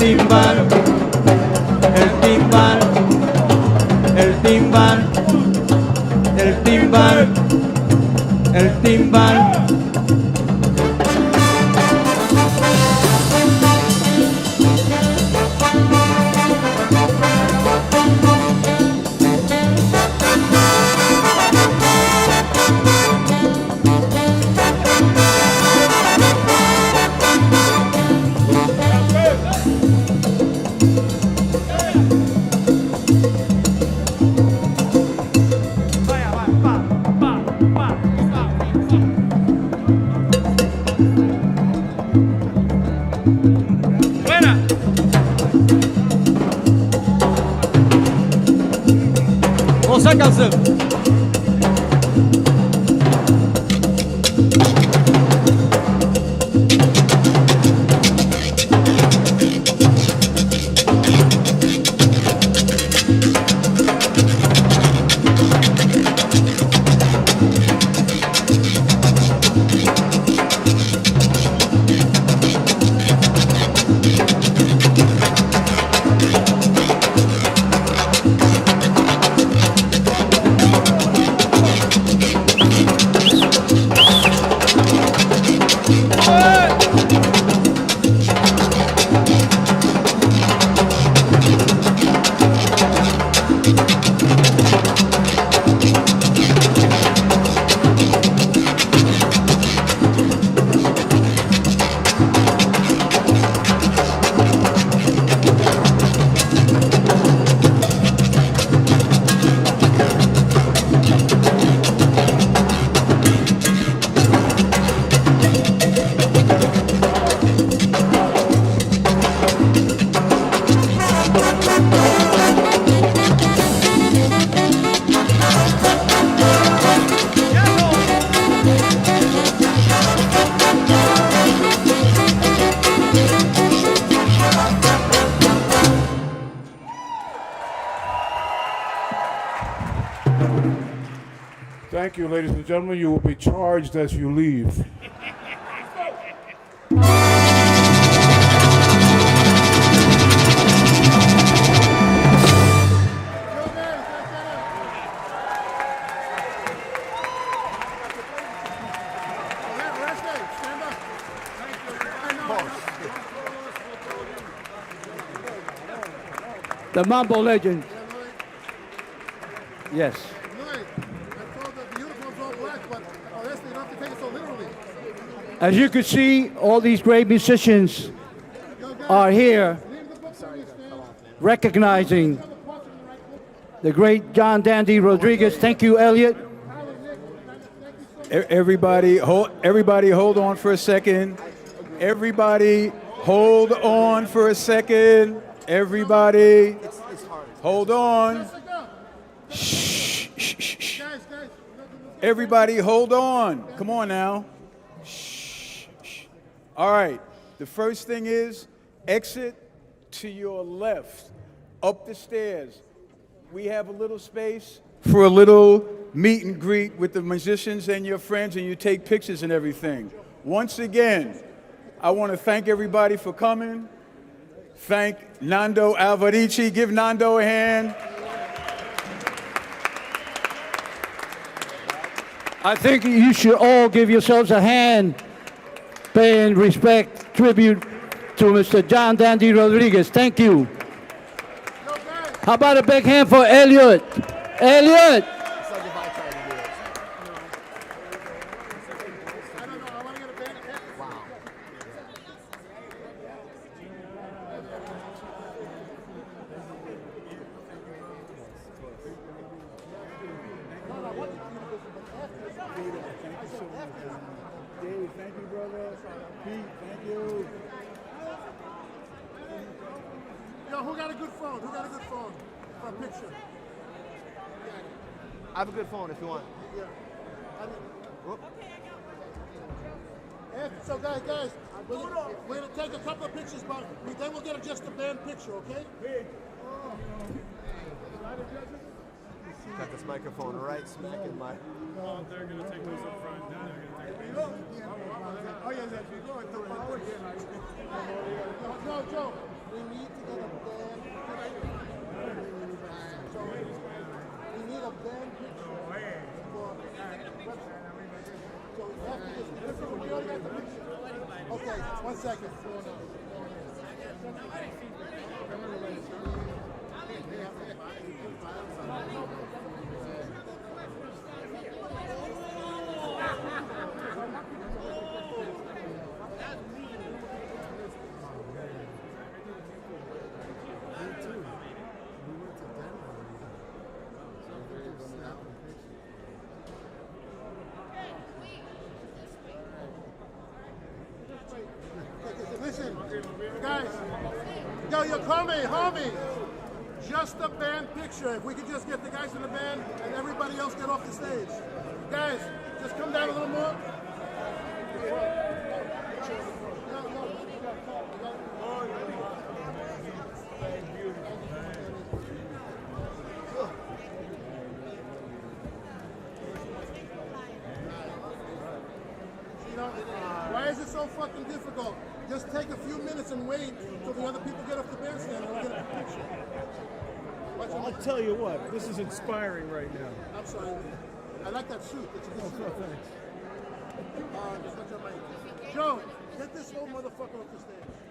timbal, el timbal, el timbal, el timbal, el timbal. Olsa kalsın. Thank you, ladies and gentlemen. You will be charged as you leave. The Mambo Legends. Yes. As you can see, all these great musicians are here recognizing the great John Dandy Rodriguez. Thank you, Elliot. Everybody, hold on for a second. Everybody, hold on for a second. Everybody, hold on. Shh, shh, shh, shh. Everybody, hold on. Come on now. Shh, shh. All right. The first thing is exit to your left, up the stairs. We have a little space for a little meet and greet with the musicians and your friends, and you take pictures and everything. Once again, I want to thank everybody for coming. Thank Nando Alvarici. Give Nando a hand. I think you should all give yourselves a hand paying respect, tribute to Mr. John Dandy Rodriguez. Thank you. How about a big hand for Elliot? Elliot! Thank you, brother. Pete, thank you. Yo, who got a good phone? Who got a good phone for a picture? I have a good phone if you want. Yeah. So guys, we're gonna take a couple of pictures, but then we'll get just a band picture, okay? Got this microphone right smack in my. Oh, they're gonna take those up front. Now they're gonna take those. Oh, yes, as we go. No, Joe. We need to get a band picture. So we need a band picture for. So we have to just. We already got the picture. Okay, 1 second. Listen, guys, yo, call me, Harvey. Just a band picture. If we could just get the guys in the band and everybody else get off the stage. Guys, just come down a little more. Why is it so fucking difficult? Just take a few minutes and wait till the other people get off the bandstand and we'll get a picture. I'll tell you what, this is inspiring right now. I'm sorry. I like that suit. It's a good suit. Thanks. Joe, get this whole motherfucker off the stage.